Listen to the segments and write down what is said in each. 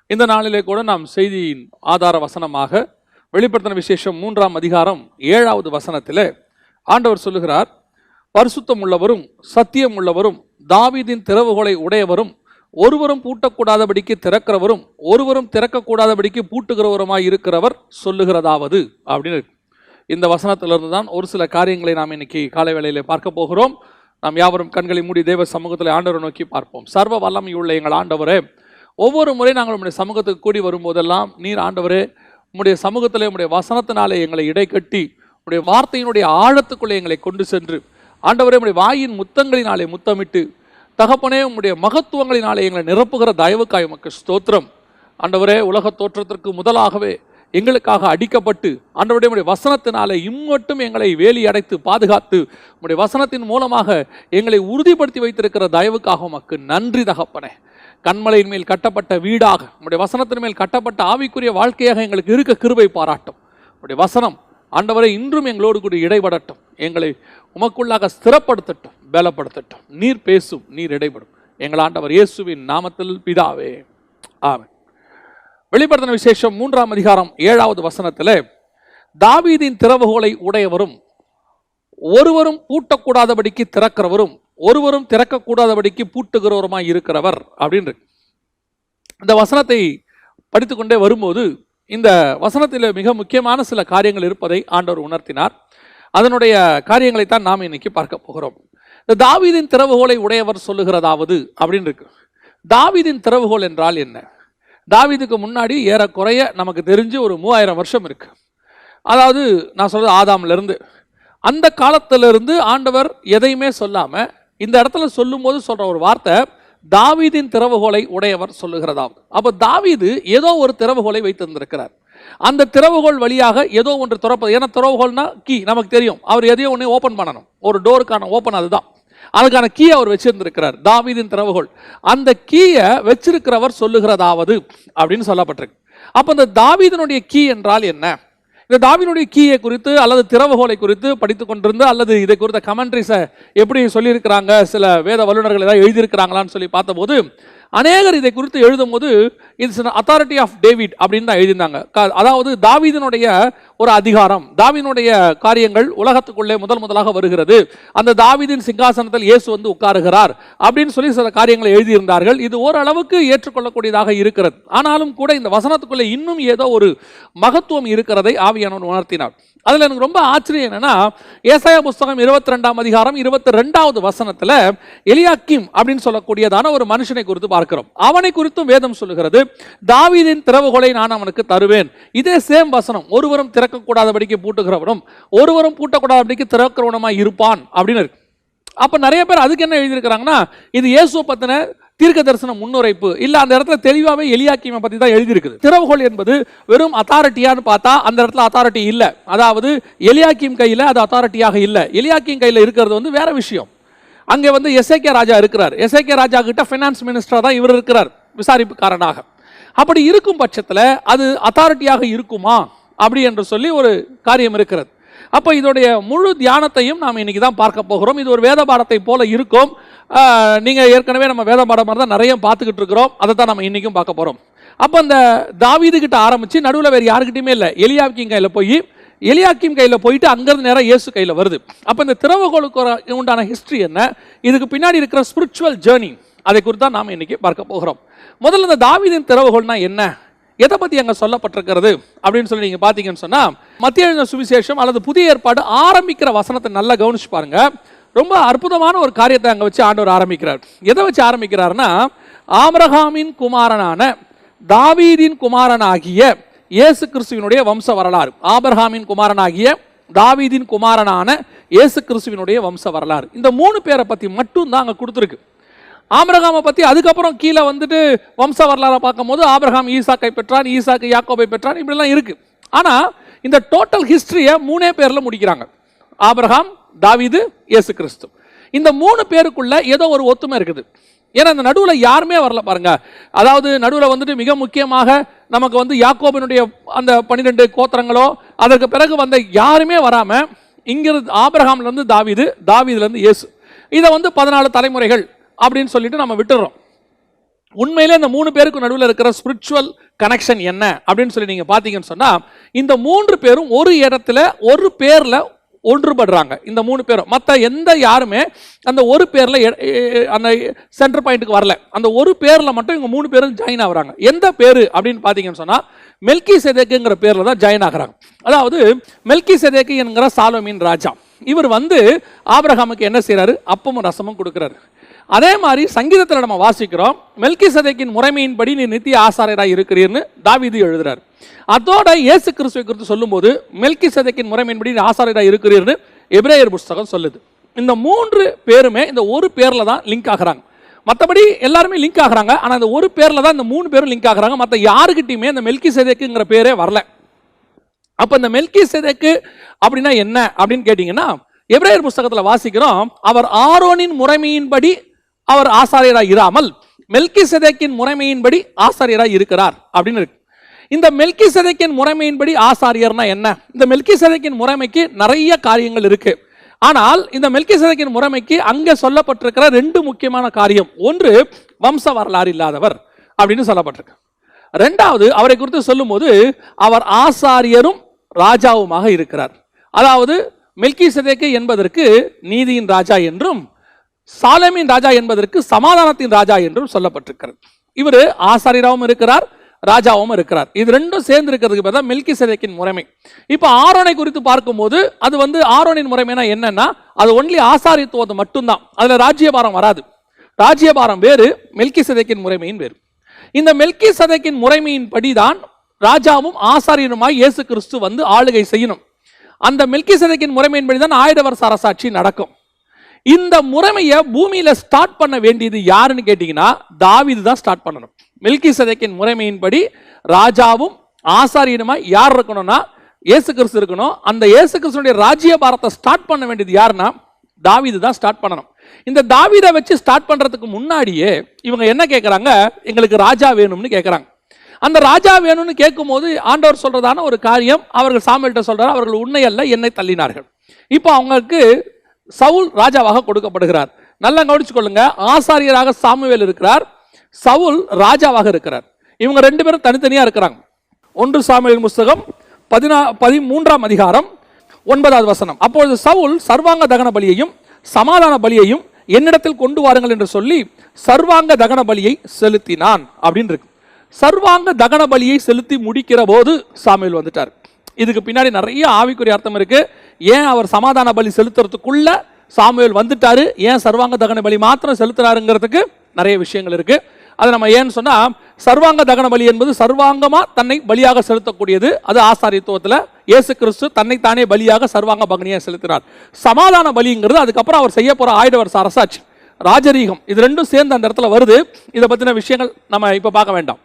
இந்த நாளிலே கூட நாம் செய்தியின் ஆதார வசனமாக வெளிப்படுத்தின விசேஷம் 3ஆம் அதிகாரம் 7வது வசனத்திலே ஆண்டவர் சொல்லுகிறார், பரிசுத்தம் உள்ளவரும் சத்தியம் உள்ளவரும் தாவீதின் திறவுகோலை உடையவரும் ஒருவரும் பூட்டக்கூடாதபடிக்கு திறக்கிறவரும் ஒருவரும் திறக்கக்கூடாதபடிக்கு பூட்டுகிறவருமாய் இருக்கிறவர் சொல்லுகிறதாவது அப்படின்னு இருக்கு. இந்த வசனத்திலிருந்து தான் ஒரு சில காரியங்களை நாம் இன்னைக்கு காலை வேளையிலே பார்க்க போகிறோம். நாம் யாவரும் கண்களை மூடி தேவ சமூகத்தில் ஆண்டவரை நோக்கி பார்ப்போம். சர்வ வல்லமையுள்ள எங்கள் ஆண்டவரே, ஒவ்வொரு முறை நாங்கள் உம்முடைய சமூகத்துக்கு கூடி வரும்போதெல்லாம் நீர் ஆண்டவரே உம்முடைய சமூகத்திலே உம்முடைய வசனத்தினாலே எங்களை இடை கட்டி உம்முடைய வார்த்தையினுடைய ஆழத்துக்குள்ளே எங்களை கொண்டு சென்று ஆண்டவரே உம்முடைய வாயின் முத்தங்களினாலே முத்தமிட்டு தகப்பனே உம்முடைய மகத்துவங்களினாலே எங்களை நிரப்புகிற தயவுக்காய் உமக்கு ஸ்தோத்திரம். ஆண்டவரே, உலக தோற்றத்திற்கு முதலாகவே எங்களுக்காக அடிக்கப்பட்டு ஆண்டவருடைய உம்முடைய வசனத்தினாலே இம்மட்டும் எங்களை வேலி அடைத்து பாதுகாத்து உம்முடைய வசனத்தின் மூலமாக எங்களை உறுதிப்படுத்தி வைத்திருக்கிற தயவுக்காக உமக்கு நன்றி தகப்பனே. கண்மலையின் மேல் கட்டப்பட்ட வீடாக உம்முடைய வசனத்தின் மேல் கட்டப்பட்ட ஆவிக்குரிய வாழ்க்கையாக எங்களுக்கு இருக்க கிருபை பாராட்டும். உம்முடைய வசனம் ஆண்டவரை இன்றும் எங்களோடு கூட இடைபடட்டும், எங்களை உமக்குள்ளாக ஸ்திரப்படுத்தட்டும், பலப்படுத்தட்டும். நீர் பேசும், நீர் இடைபடும். எங்கள் ஆண்டவர் இயேசுவின் நாமத்தில் பிதாவே, ஆமென். வெளிப்படுத்தின விசேஷம் 3ஆம் அதிகாரம் 7வது வசனத்திலே தாவீதின் திறவுகோலை உடையவரும் ஒருவரும் பூட்டக்கூடாதபடிக்கு திறக்கிறவரும் ஒருவரும் திறக்கக்கூடாதபடிக்கு பூட்டுகிறவருமாய் இருக்கிறவர் அப்படின்னு இருக்கு. இந்த வசனத்தை படித்துக்கொண்டே வரும்போது இந்த வசனத்தில் மிக முக்கியமான சில காரியங்கள் இருப்பதை ஆண்டவர் உணர்த்தினார். அதனுடைய காரியங்களைத்தான் நாம் இன்னைக்கு பார்க்க போகிறோம். இந்த தாவீதின் திறவுகோலை உடையவர் சொல்லுகிறதாவது அப்படின்னு இருக்கு. தாவீதின் திறவுகோல் என்றால் என்ன? தாவீதுக்கு முன்னாடி ஏறக்குறைய நமக்கு தெரிஞ்சு ஒரு 3000 வருஷம் இருக்கு. அதாவது நான் சொல்றது ஆதாம்ல இருந்து அந்த காலத்திலிருந்து ஆண்டவர் எதையுமே சொல்லாம இந்த இடத்துல சொல்லும் போது சொல்ற ஒரு வார்த்தை தாவீதின் திறவுகோலை உடையவர் சொல்லுகிறதாவது. அப்ப தாவீது ஏதோ ஒரு திறவுகோலை வைத்திருந்திருக்கிறார். அந்த திறவுகோல் வழியாக ஏதோ ஒன்று திறப்பது. ஏன்னா திறவுகோல்னா கீ நமக்கு தெரியும். அவர் எதையோ ஒன்று ஓப்பன் பண்ணணும். ஒரு டோருக்கான ஓப்பன் அதுதான். அதுக்கான கீயை அவர் வச்சிருந்திருக்கிறார். தாவீதின் திறவுகோல். அந்த கீயை வச்சிருக்கிறவர் சொல்லுகிறதாவது அப்படின்னு சொல்லப்பட்டிருக்கு. அப்ப இந்த தாவீதினுடைய கீ என்றால் என்ன? இந்த தாவீதுடைய கீயை குறித்து அல்லது திறவுகோலை குறித்து படித்துக் கொண்டிருந்து அல்லது இதை குறித்த கமெண்ட்ரிஸை எப்படி சொல்லியிருக்கிறாங்க, சில வேத வல்லுநர்கள் ஏதாவது எழுதியிருக்கிறாங்களான்னு சொல்லி பார்த்தபோது அநேகர் இதை குறித்து எழுதும் போது இட்ஸ் அத்தாரிட்டி ஆஃப் டேவிட் அப்படின்னு தான் எழுதினாங்க. அதாவது தாவீதினுடைய ஒரு அதிகாரம், தாவீதினுடைய காரியங்கள் உலகத்துக்குள்ளே முதலாக வருகிறது. அந்த தாவீதின் சிங்காசனத்தில் இயேசு வந்து உட்காருகிறார் அப்படின்னு சொல்லி சில காரியங்களை எழுதியிருந்தார்கள். இது ஓரளவுக்கு ஏற்றுக்கொள்ளக்கூடியதாக இருக்கிறது. ஆனாலும் கூட இந்த வசனத்துக்குள்ளே இன்னும் ஏதோ ஒரு மகத்துவம் இருக்கிறதை ஆவியானவர் உணர்த்தினார். அதுல எனக்கு ரொம்ப ஆச்சரியம் என்னன்னா, ஏசாயா புஸ்தகம் 22ஆம் அதிகாரம் 22வது வசனத்துல எலியாக்கிம் அப்படின்னு சொல்லக்கூடியதான ஒரு மனுஷனை குறித்து பார்க்கிறோம். அவனை குறித்தும் வேதம் சொல்லுகிறது, தாவீதின் திறவுகோலை நான் அவனுக்கு தருவேன். இதே சேம் வசனம், ஒருவரும் திறக்கக்கூடாதபடிக்கு பூட்டுகிறவனும் ஒருவரும் பூட்டக்கூடாதபடிக்கு திறக்கிறவனுமாய் இருப்பான் அப்படின்னு இருக்கு. அப்ப நிறைய பேர் அதுக்கு என்ன எழுதியிருக்கிறாங்கன்னா, இது இயேசுவை பத்தின தீர்க்க தரிசன முன்னுரைப்பு இல்ல, அந்த இடத்துல தெளிவாவே எலியாக்கீமை பத்தி தான் எழுதியிருக்குது. திறவுகோல் என்பது வெறும் அத்தாரிட்டியான்னு பார்த்தா அந்த இடத்துல அத்தாரிட்டி இல்ல. அதாவது எலியாக்கீம் கையில அது அத்தாரிட்டியாக இல்ல. எலியாக்கீம் கையில இருக்கிறது வந்து வேற விஷயம். அங்கே வந்து எசேக்கியா ராஜா இருக்கிறார். எசேக்கியா ராஜா கிட்ட ஃபைனான்ஸ் மினிஸ்டரா தான் இவர் இருக்கிறார், விசாரிப்புக்காரனாக. அப்படி இருக்கும் பட்சத்துல அது அத்தாரிட்டியாக இருக்குமா அப்படி என்று சொல்லி ஒரு காரியம் இருக்கிறது. அப்போ இதோடைய முழு தியானத்தையும் நாம் இன்னைக்கு தான் பார்க்க போகிறோம். இது ஒரு வேத பாடத்தை போல இருக்கும். நீங்க ஏற்கனவே நம்ம வேத பாடம் மாதிரி தான் நிறைய பார்த்துக்கிட்டு இருக்கிறோம். அதை தான் நம்ம இன்னைக்கும் பார்க்க போறோம். அப்போ அந்த தாவீது கிட்ட ஆரம்பிச்சு நடுவில் வேறு யாருக்கிட்டையுமே இல்லை, எலியாக்கீம் கையில் போய் எலியாக்கீம் கையில் போயிட்டு அங்கிருந்து நேரம் இயேசு கையில் வருது. அப்போ இந்த திறவுகோலுக்கு உண்டான ஹிஸ்டரி என்ன, இதுக்கு பின்னாடி இருக்கிற ஸ்பிரிச்சுவல் ஜேர்னி, அதை குறித்து தான் நாம் இன்னைக்கு பார்க்க போகிறோம். முதல்ல இந்த தாவீதின் திறவுகோல்னா என்ன, எதை பத்தி அங்க சொல்லப்பட்டிருக்கிறது அப்படின்னு சொல்லி நீங்க பாத்தீங்கன்னு சொன்னா, மத்திய எழுதின சுவிசேஷம் அல்லது புதிய ஏற்பாடு ஆரம்பிக்கிற வசனத்தை நல்லா கவனிச்சு பாருங்க. ரொம்ப அற்புதமான ஒரு காரியத்தை அங்க வச்சு ஆண்டவர் ஆரம்பிக்கிறார். எதை வச்சு ஆரம்பிக்கிறாருன்னா, ஆபிரகாமின் குமாரனான தாவீதின் குமாரனாகிய இயேசு கிறிஸ்துவினுடைய வம்ச வரலாறு. ஆபிரகாமின் குமாரனாகிய தாவீதின் குமாரனான இயேசு கிறிஸ்துவினுடைய வம்ச வரலாறு. இந்த 3 பேரை பத்தி மட்டும் தான் அங்க கொடுத்துருக்கு. ஆபிரகாமை பத்தி அதுக்கப்புறம் கீழே வந்துட்டு வம்ச வரலாறை பார்க்கும் போது ஆபிரகாம் ஈசாக்கை பெற்றான், ஈசாக்கு யாக்கோபை பெற்றான், இப்படிலாம் இருக்கு. ஆனா இந்த டோட்டல் ஹிஸ்டரியை 3 பேர்ல முடிக்கிறாங்க. ஆபிரகாம், தாவீது, இயேசு கிறிஸ்து. இந்த 3 பேருக்குள்ள ஏதோ ஒரு ஒத்துமை இருக்குது. ஏன்னா இந்த நடுவுல யாருமே வரல பாருங்க. அதாவது நடுவுல வந்துட்டு மிக முக்கியமாக நமக்கு வந்து யாக்கோபினுடைய அந்த 12 கோத்திரங்களோ அதற்கு பிறகு வந்த யாருமே வராம இங்கிருந்து ஆபிரகாம்ல இருந்து தாவீது, தாவீதுல இருந்து இயேசு, இதை வந்து 14 தலைமுறைகள் அப்படின்னு சொல்லிட்டு நம்ம விட்டுறோம். உண்மையிலே இந்த 3 பேருக்கு நடுவில் இருக்கிற ஸ்பிரிச்சுவல் கனெக்ஷன் என்ன அப்படின்னு சொல்லி நீங்க பாத்தீங்கன்னு சொன்னா, இந்த 3 பேரும் ஒரு இடத்துல ஒரு பேர்ல ஒன்றுபடுறாங்க. இந்த 3 பேரும் மற்ற எந்த யாருமே அந்த ஒரு பேர்ல அந்த சென்டர் பாயிண்ட்டுக்கு வரல. அந்த ஒரு பேர்ல மட்டும் இவங்க 3 பேரும் ஜாயின் ஆகுறாங்க. எந்த பேரு அப்படின்னு பாத்தீங்கன்னு சொன்னா, மெல்கிசேதேக்குங்கிற பேர்ல தான் ஜாயின் ஆகுறாங்க. அதாவது மெல்கிசேதேக்கு என்கிற சாலோமின் ராஜா, இவர் ஆபிரகாமுக்கு என்ன செய்யறாரு? அப்பமும் ரசமும் கொடுக்கிறாரு. அதே மாதிரி சங்கீதத்தில் நம்ம வாசிக்கிறோம், மெல்கிசேதேக்கின் முறைமையின்படி நீ நித்திய ஆசாரியராக இருக்கிறீர்னு தாவீது எழுதுறாரு. அதோட இயேசு கிறிஸ்துவை குறித்து சொல்லும்போது மெல்கிசேதேக்கின் முறைமையின்படி ஆசாரியராக இருக்கிறீர்னு எபிரேயர் புஸ்தகம் சொல்லுது. இந்த 3 பேருமே இந்த ஒரு பேர்ல தான் லிங்க் ஆகுறாங்க. மற்றபடி எல்லாருமே லிங்க் ஆகுறாங்க, ஆனா இந்த ஒரு பேர்ல தான் இந்த 3 பேரும் லிங்க் ஆகுறாங்க. மற்ற யாருக்கிட்டையுமே இந்த மெல்கிசேதேக்குங்கிற பேரே வரல. அப்ப இந்த மெல்கிசேதேக்கு அப்படின்னா என்ன அப்படின்னு கேட்டீங்கன்னா, எபிரேயர் புஸ்தகத்தில் வாசிக்கிறோம், அவர் ஆரோனின் முறைமையின்படி அவர் ஆசாரியராக இராமல் மெல்கிசேதேக்கின் முறைமையின்படி ஆசாரியராக இருக்கிறார் அப்படின்னு இருக்கு. இந்த மெல்கிசேதேக்கின் முறைமையின்படி ஆசாரியர்னா என்ன? இந்த மெல்கிசேதேக்கின் முறைமைக்கு நிறைய காரியங்கள் இருக்கு. ஆனால் இந்த மெல்கிசேதேக்கின் முறைமைக்கு அங்கே சொல்லப்பட்டிருக்கிற 2 முக்கியமான காரியம். ஒன்று, வம்ச வரலாறு இல்லாதவர் அப்படின்னு சொல்லப்பட்டிருக்கு. 2வது, அவரை குறித்து சொல்லும் போது அவர் ஆசாரியரும் ராஜாவுமாக இருக்கிறார். அதாவது மெல்கிசேதேக்கு என்பதற்கு நீதியின் ராஜா என்றும், சாலேமின் ராஜா என்பதற்கு சமாதானத்தின் ராஜா என்றும் சொல்லப்பட்டிருக்கிறது. இவர் ஆசாரியராகவும் இருக்கிறார், ராஜாவும் இருக்கிறார். இது 2ம் சேர்ந்து இருக்கிறதுக்கு பேர் தான் மெல்கிசேதேக்கின் முறைமை. இப்போ ஆரோனை குறித்து பார்க்கும்போது அது ஆரோனின் முறைமைனா என்னன்னா, அது ஒன்லி ஆசாரியத்துவம் மட்டும்தான், அதுல ராஜ்யபாரம் வராது. ராஜ்யபாரம் வேறு, மெல்கிசேதேக்கின் முறைமையின் வேறு. இந்த மெல்கிசேதேக்கின் முறைமையின் படிதான் ராஜாவும் ஆசாரியனுமாய் இயேசு கிறிஸ்து ஆளுகை செய்யணும். அந்த மெல்கிசேதேக்கின் முறைமையின்படி தான் 1000 வருஷ அரசாட்சி நடக்கும். இந்த முறைமையை பூமியில ஸ்டார்ட் பண்ண வேண்டியது யாருன்னு கேட்டீங்கன்னா, தாவீது தான் ஸ்டார்ட் பண்ணணும். மெல்கிசேதேக்கின் முறைமையின்படி ராஜாவும் ஆசாரியனுமாய் யார் இருக்கணும்னா இயேசு கிறிஸ்து இருக்கணும். அந்த இயேசு கிறிஸ்துடைய ராஜ்யபாரத்தை ஸ்டார்ட் பண்ண வேண்டியது யாருன்னா தாவீது தான் ஸ்டார்ட் பண்ணணும். இந்த தாவீதை வச்சு ஸ்டார்ட் பண்றதுக்கு முன்னாடியே இவங்க என்ன கேட்கறாங்க? எங்களுக்கு ராஜா வேணும்னு கேட்கறாங்க. அந்த ராஜா வேணும்னு கேட்கும் போது ஆண்டவர் சொல்றதான ஒரு காரியம், அவர்கள் சாமுவேல்கிட்ட சொல்றாரு, அவர்கள் உன்னை அல்ல என்னை தள்ளினார்கள். இப்போ அவங்களுக்கு சவுல் ராஜாவாக கொடுக்கப்படுகிறார். நல்லா கவனிச்சு கொள்ளுங்க, ஆசாரியராக சாமுவேல் இருக்கிறார், சவுல் ராஜாவாக இருக்கிறார். இவங்க 2 பேரும் தனித்தனியா இருக்கிறாங்க. 1 சாமுவேல் புஸ்தகம் 13ஆம் அதிகாரம் 9வது வசனம், அப்பொழுது சவுல் சர்வாங்க தகன பலியையும் சமாதான பலியையும் என்னிடத்தில் கொண்டு வாருங்கள் என்று சொல்லி சர்வாங்க தகன பலியை செலுத்தினான் அப்படின்னு இருக்கு. சர்வாங்க தகன பலியை செலுத்தி முடிக்கிற போது சாமுவேல் வந்துட்டார். இதுக்கு பின்னாடி நிறைய ஆவிக்குரிய அர்த்தம் இருக்கு. ஏன் அவர் சமாதான பலி செலுத்துறதுக்குள்ள சாமுவேல் வந்துட்டாரு, ஏன் சர்வாங்க தகன பலி மாத்திரம் செலுத்துறாருங்கிறதுக்கு நிறைய விஷயங்கள் இருக்கு. அது நம்ம ஏன்னு சொன்னா, சர்வாங்க தகன பலி என்பது சர்வாங்கமா தன்னை பலியாக செலுத்தக்கூடியது. அது ஆசாரியத்துவத்தில் இயேசு கிறிஸ்து தன்னை தானே பலியாக சர்வாங்க பகனியை செலுத்தினார். சமாதான பலிங்கிறது அதுக்கப்புறம் அவர் செய்ய போற 1000 வருஷ அரசாட்சி, ராஜரீகம், இது 2ம் சேர்ந்து அந்த இடத்துல வருது. இதை பத்தின விஷயங்கள் நம்ம இப்ப பார்க்க வேண்டாம்.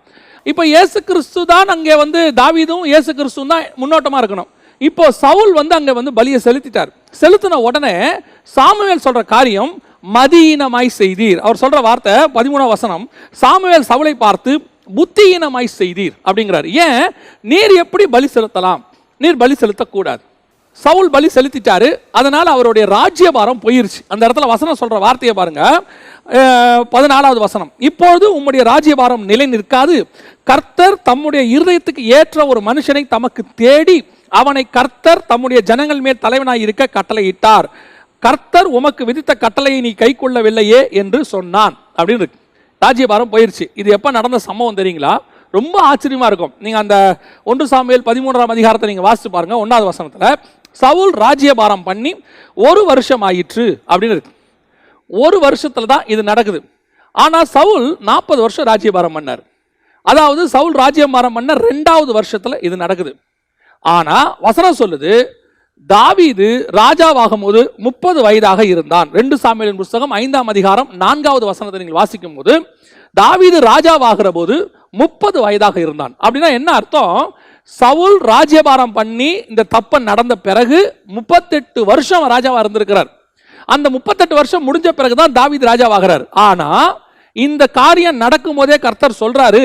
இப்போ இயேசு கிறிஸ்து தான் அங்கே தாவீதும் இயேசு கிறிஸ்து தான் முன்னோட்டமா இருக்கணும். இப்போ சவுல் அங்க பலியை செலுத்திட்டார். செலுத்தின உடனே சாமுவேல் சொல்ற காரியம், மதியீனமாய் செய்தீர். அவர் சொல்ற வார்த்தை 13ஆம் வசனம், சாமுவேல் சவுலை பார்த்து புத்தியீனமாய் செய்தீர் அப்படிங்கிறார். ஏன்? நீர் எப்படி பலி செலுத்தலாம்? நீர் பலி செலுத்தக்கூடாது. சவுல் பலி செலுத்திட்டாரு, அதனால அவருடைய ராஜ்யபாரம் போயிருச்சு. அந்த இடத்துல வசனம் சொல்ற வார்த்தையை பாருங்க, 14வது வசனம், இப்பொழுது உம்முடைய ராஜ்யபாரம் நிலை நிற்காது, கர்த்தர் தம்முடைய இருதயத்துக்கு ஏற்ற ஒரு மனுஷனை தமக்கு தேடி அவனை கர்த்தர் தம்முடைய ஜனங்கள் மேல் தலைவனாய் இருக்க கட்டளையிட்டார், கர்த்தர் உமக்கு விதித்த கட்டளையை நீ கை கொள்ளவில்லையே என்று சொன்னான் அப்படின்னு இருக்கு. ராஜ்யபாரம் போயிருச்சு. இது எப்ப நடந்த சம்பவம் தெரியுங்களா? ரொம்ப ஆச்சரியமா இருக்கும். நீங்க அந்த 1 சாமுவேல் 13ஆம் அதிகாரத்தை நீங்க வாசிச்சு பாருங்க. 1வது வசனத்துல சவுல் ராஜ்யபாரம் பண்ணி 1 வருஷம் ஆயிற்று அப்படின்னு இருக்கு. 1 வருஷத்துல தான் இது நடக்குது. ஆனா சவுல் 40 வருஷம் ராஜ்யபாரம் பண்ணார். அதாவது சவுல் ராஜ்யபாரம் பண்ண 2வது வருஷத்துல இது நடக்குது. ஆனா வசனம் சொல்லுது, தாவீது ராஜாவாகும் போது 30 வயதாக இருந்தான். 2 சாமுவேலின் புஸ்தகம் 5ஆம் அதிகாரம் 4வது வசனத்தை நீங்கள் வாசிக்கும் போது, தாவீது ராஜாவாகிற போது 30 வயதாக இருந்தான். அப்படின்னா என்ன அர்த்தம்? சவுல் ராஜ்யபாரம் பண்ணி இந்த தப்பம் நடந்த பிறகு 38 வருஷம் ராஜாவா இருந்திருக்கிறார். அந்த 38 வருஷம் முடிஞ்ச பிறகுதான் தாவீது ராஜாவாகிறார். ஆனா இந்த காரியம் நடக்கும் போதே கர்த்தர் சொல்றாரு,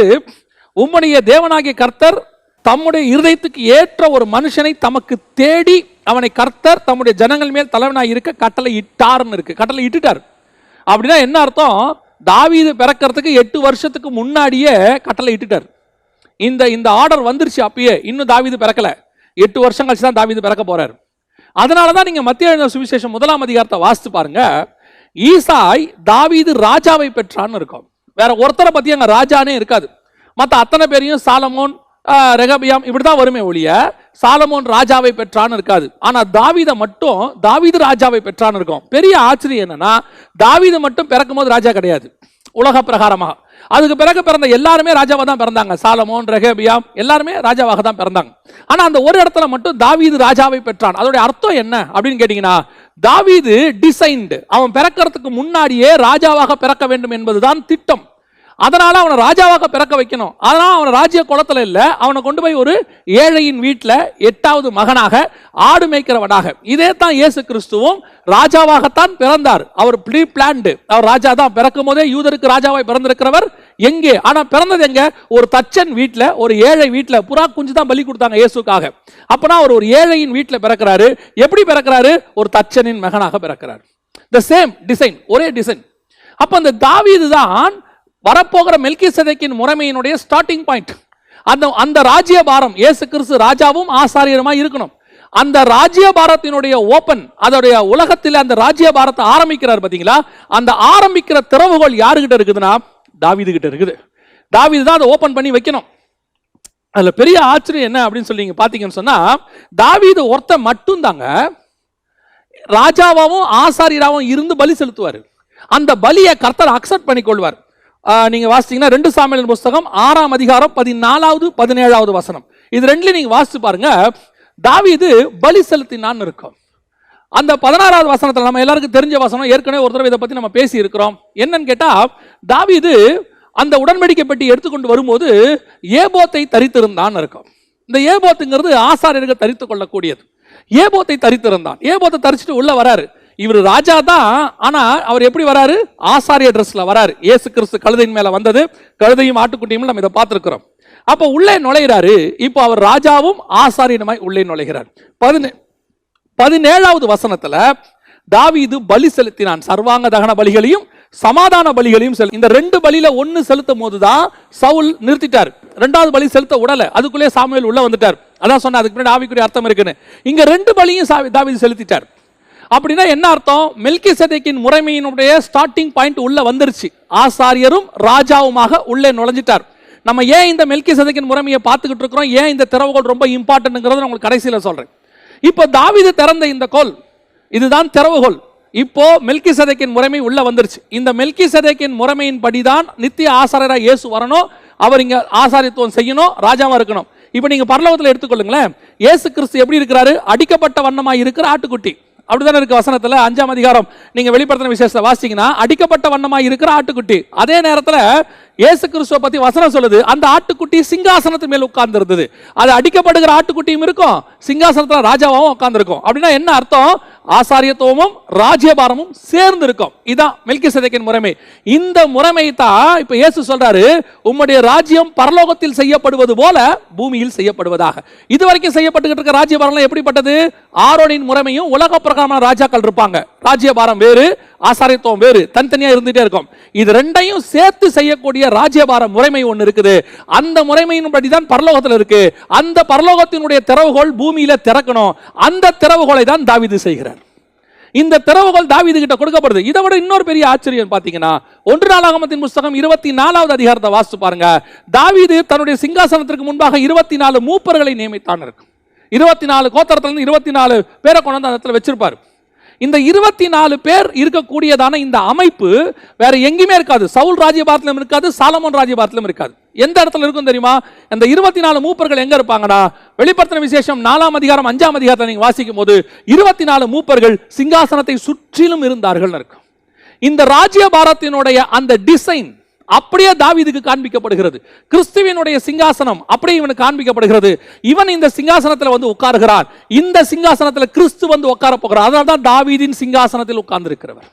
உம்முடைய தேவனாகிய கர்த்தர் தம்முடைய இருதயத்துக்கு ஏற்ற ஒரு மனுஷனை தமக்கு தேடி அவனை கர்த்தர் தம்முடைய ஜனங்கள் மேல் தலைவனாய் இருக்க கட்டளை இட்டார்னு இருக்கு. கட்டளை இட்டுட்டார். அப்படின்னா என்ன அர்த்தம்? தாவீது பிறக்கிறதுக்கு 8 வருஷத்துக்கு முன்னாடியே கட்டளை இட்டுட்டார். இந்த ஆர்டர் வந்துருச்சு அப்பயே, இன்னும் தாவீது பிறக்கல, 8 வருஷம் கழிச்சு தான் தாவீது பிறக்க போறாரு. அதனாலதான் நீங்க மத்திய எழுதின சுவிசேஷம் 1ஆம் அதிகாரத்தை வாசித்து பாருங்க. ஈசாய் தாவீது ராஜாவை பெற்றான்னு இருக்கும், வேற ஒருத்தரை பத்தி அங்க ராஜானே இருக்காது. மற்ற அத்தனை பேரையும் சாலமோன், ரெகபியாம் இப்படிதான் வருமே ஒழிய சாலமோன் ராஜாவை பெற்றான்னு இருக்காது. ஆனா தாவீதை மட்டும் தாவீது ராஜாவை பெற்றான்னு இருக்கும். பெரிய ஆச்சரியம் என்னன்னா, தாவீது மட்டும் பிறக்கும் போது ராஜா கிடையாது உலக பிரகாரமாக. அதுக்கு பிறகு பிறந்த எல்லாருமே ராஜாவா தான் பிறந்தாங்க. சாலமோன், ரெகபியாம் எல்லாருமே ராஜாவாக தான் பிறந்தாங்க. ஆனா அந்த ஒரு இடத்துல மட்டும் தாவீது ராஜாவை பெற்றான். அதோட அர்த்தம் என்ன அப்படின்னு கேட்டீங்கன்னா, தாவீது டிசைன்டு, அவன் பிறக்கிறதுக்கு முன்னாடியே ராஜாவாக பிறக்க வேண்டும் என்பதுதான் திட்டம். அதனால அவனை ராஜாவாக பிறக்க வைக்கணும். அதனால அவனை ராஜ்ய குலத்துல இல்ல, அவனை கொண்டு போய் ஒரு ஏழையின் வீட்டில் 8வது மகனாக ஆடு மேய்க்கிறவனாக. இதே தான் இயேசு கிறிஸ்துவும் ராஜாவாகத்தான் பிறந்தார். அவர் ப்ரீ பிளான்டு, அவர் ராஜா தான். பிறக்கும் போதே யூதருக்கு ராஜாவாய் பிறந்திருக்கிறவர் எங்கே? ஆனா பிறந்தது எங்க? ஒரு தச்சன் வீட்டில், ஒரு ஏழை வீட்டில். புறா குஞ்சு தான் பலி கொடுத்தாங்க இயேசுக்காக. அப்பனா அவர் ஒரு ஏழையின் வீட்டில் பிறக்கிறாரு. எப்படி பிறக்கிறாரு? ஒரு தச்சனின் மகனாக பிறக்கிறார். தி சேம் டிசைன், ஒரே டிசைன். அப்ப அந்த தாவீது தான் வரப்போகிற மெல்கிசேதேக்கின் முறைமையினுடைய ஸ்டார்டிங் பாயிண்ட். அந்த ராஜ்ய பாரம், இயேசு கிறிஸ்து ராஜாவும் ஆசாரியருமா இருக்கணும். அந்த ராஜ்ய பாரத்தினுடைய ஓபன், அதோடைய உலகத்தில் அந்த ராஜ்ய பாரத்தை ஆரம்பிக்கிறார் பாத்தீங்களா? அந்த ஆரம்பிக்கிற திறவுகோல் யாருகிட்ட இருக்குதுன்னா தாவீது கிட்ட இருக்குது. தாவீது தான் அதை ஓபன் பண்ணி வைக்கணும். அதுல பெரிய ஆச்சரியம் என்ன அப்படின்னு சொல்லி நீங்க பாத்தீங்கன்னு சொன்னா, தாவீது ஒருத்த மட்டும் தாங்க ராஜாவாவும் ஆசாரியராகவும் இருந்து பலி செலுத்துவார். அந்த பலியை கர்த்தர் அக்செப்ட் பண்ணி கொள்வார். நீங்க வாசிச்சீங்கன்னா 2 சாமுவேல் புத்தகம் 6ஆம் அதிகாரம் 14வது 17வது வசனம், இது ரெண்டுலயும் நீங்க வாசிச்சு பாருங்க. தாவீது பலி செலுத்தினான்னு இருக்கும். அந்த 16வது வசனத்துல நம்ம எல்லாருக்கும் தெரிஞ்ச வசனம், ஏற்கனவே ஒரு தடவை இதை பத்தி நம்ம பேசி இருக்கிறோம். என்னன்னு கேட்டா, தாவீது அந்த உடன்படிக்கை பெட்டி எடுத்துக்கொண்டு வரும்போது ஏபோத்தை தரித்திருந்தான் இருக்கும். இந்த ஏபோத்துங்கிறது ஆசாரியர்கள் தரித்து கொள்ளக்கூடியது. ஏபோத்தை தரித்திருந்தான். ஏபோத்தை தரிச்சுட்டு உள்ள வராரு. இவர் ராஜா தான், ஆனா அவர் எப்படி வராரு? ஆசாரிய ட்ரெஸ்ல வராரு. இயேசு கிறிஸ்து கழுதையின் மேல வந்தது, கழுதையும் ஆட்டுக்குட்டியும் நம்ம இதை பார்த்திருக்கிறோம். அப்ப உள்ளே நுழைகிறாரு. இப்போ அவர் ராஜாவும் ஆசாரியனுமாய் உள்ளே நுழைகிறார். 17வது வசனத்துல தாவீது பலி செலுத்தினான். சர்வாங்க தகன பலிகளையும் சமாதான பலிகளையும் இந்த 2 பலியில ஒன்னு செலுத்தும் போதுதான் சவுல் நிறுத்திட்டார். 2வது பலி செலுத்த உடல, அதுக்குள்ளே சாமுவேல் உள்ள வந்துட்டார். அதான் சொன்ன, அதுக்கு பின்னாடி ஆவிக்குரிய அர்த்தம் இருக்குன்னு. இங்க 2 பலியும் தாவீது செலுத்திட்டார். அப்படின்னா என்ன அர்த்தம்? மெல்கிசேதேக்கின் முறைமையினுடைய ஸ்டார்டிங் பாயிண்ட் உள்ள வந்துருச்சு. ஆசாரியரும் ராஜாவுமாக உள்ளே நுழைஞ்சிட்டார். நம்ம ஏன் இந்த மெல்கிசேதேக்கின் முறைமையை பார்த்துக்கிட்டு இருக்கிறோம், ஏன் இந்த திறவுகோல் ரொம்ப இம்பார்ட்டன்ட்ங்கிறத உங்களுக்கு கடைசியில் சொல்றேன். இப்போ தாவீது திறந்த இந்த கோல், இதுதான் திறவுகோல். இப்போ மெல்கிசேதேக்கின் முறைமை உள்ள வந்துருச்சு. இந்த மெல்கிசேதேக்கின் முறைமையின் படிதான் நித்திய ஆசாரியராக இயேசு வரணும். அவர் இங்க ஆசாரியத்துவம் செய்யணும், ராஜாவா இருக்கணும். இப்போ நீங்க பரலோகத்தில் எடுத்துக்கொள்ளுங்களேன். இயேசு கிறிஸ்து எப்படி இருக்கிறாரு? அடிக்கப்பட்ட வண்ணமாய் இருக்கிற ஆட்டுக்குட்டி. அப்படிதானே இருக்கு வசனத்துல. 5ஆம் அதிகாரம் நீங்க வெளிப்படுத்தின விசேஷத்தை வாசிங்கன்னா, அடிக்கப்பட்ட வண்ணமாய் இருக்கிற ஆட்டுக்குட்டி. அதே நேரத்துல இயேசு கிறிஸ்துவை பத்தி வசனம் சொல்லுது, அந்த ஆட்டுக்குட்டி சிங்காசனத்து மேல் உட்கார்ந்து இருந்தது. அது அடிக்கப்படுகிற ஆட்டுக்குட்டியும் இருக்கும், சிங்காசனத்துல ராஜாவும் உட்கார்ந்து இருக்கும். அப்படின்னா என்ன அர்த்தம்? ஆசாரியத்துவமும் ராஜ்யபாரமும் சேர்ந்து இருக்கும். இதான் மெல்கிசேதேக்கின் முறைமை. இந்த முறைமை தான் இப்ப இயேசு சொல்றாரு, உம்முடைய ராஜ்யம் பரலோகத்தில் செய்யப்படுவது போல பூமியில் செய்யப்படுவதாக. இதுவரைக்கும் செய்யப்பட்டுக்கிட்டு இருக்க ராஜ்யபாரம் எப்படிப்பட்டது? ஆரோனின் முறைமையும் உலக பிரகாரமான ராஜாக்கள் இருப்பாங்க. ராஜ்யபாரம் வேறு, ஆசாரியத்துவம் வேறு, தனித்தனியா இருந்துட்டே இருக்கும். இது ரெண்டையும் சேர்த்து செய்யக்கூடிய ராஜ்யபார முறைமை ஒன்று இருக்குது. அந்த முறைமையின்படி தான் பரலோகத்தில் இருக்கு. அந்த பரலோகத்தினுடைய திறவுகோல் பூமியில திறக்கணும். அந்த திறவுகோலை தான் தாவீது செய்கிறார். இந்த திறவுகோல் தாவீது கிட்ட கொடுக்கப்படுது. இதை விட இன்னொரு பெரிய ஆச்சரியம் பாத்தீங்கன்னா, 1 நாளாகமத்தின் புத்தகம் 24வது அதிகாரத்தை வாசித்து பாருங்க. தாவீது தன்னுடைய சிங்காசனத்திற்கு முன்பாக 24 மூப்பர்களை நியமித்தான் இருக்கு. 24 கோத்திரத்திலிருந்து 24 பேரை கொண்டு அந்த இடத்துல வச்சிருப்பாரு. இந்த 24 பேர் இருக்கக்கூடியதான இந்த அமைப்பு வேற எங்கேயுமே இருக்காது. சவுல் ராஜ்யபாரத்திலும் இருக்காது, சாலமோன் ராஜ்யபாரத்திலும் இருக்காது. எந்த இடத்துல இருக்கும் தெரியுமா? இந்த 24 மூப்பர்கள் எங்க இருப்பாங்கன்னா, வெளிப்படுத்தின விசேஷம் 4ஆம் அதிகாரம் 5ஆம் அதிகாரத்தை நீங்க வாசிக்கும் போது 24 மூப்பர்கள் சிங்காசனத்தை சுற்றிலும் இருந்தார்கள் இருக்கும். இந்த ராஜ்யபாரத்தினுடைய அந்த டிசைன் அப்படியே தாவீதுக்கு காண்பிக்கப்படுகிறது. கிறிஸ்துவினுடைய சிங்காசனம் அப்படியே இவனுக்கு காண்பிக்கப்படுகிறது. இவன் இந்த சிங்காசனத்தில் வந்து உட்காருகிறான். இந்த சிங்காசனத்தில் கிறிஸ்து வந்து உட்கார போகிறார். அதனால தான் தாவீதின் சிங்காசனத்தில் உட்கார்ந்து இருக்கிறவர்.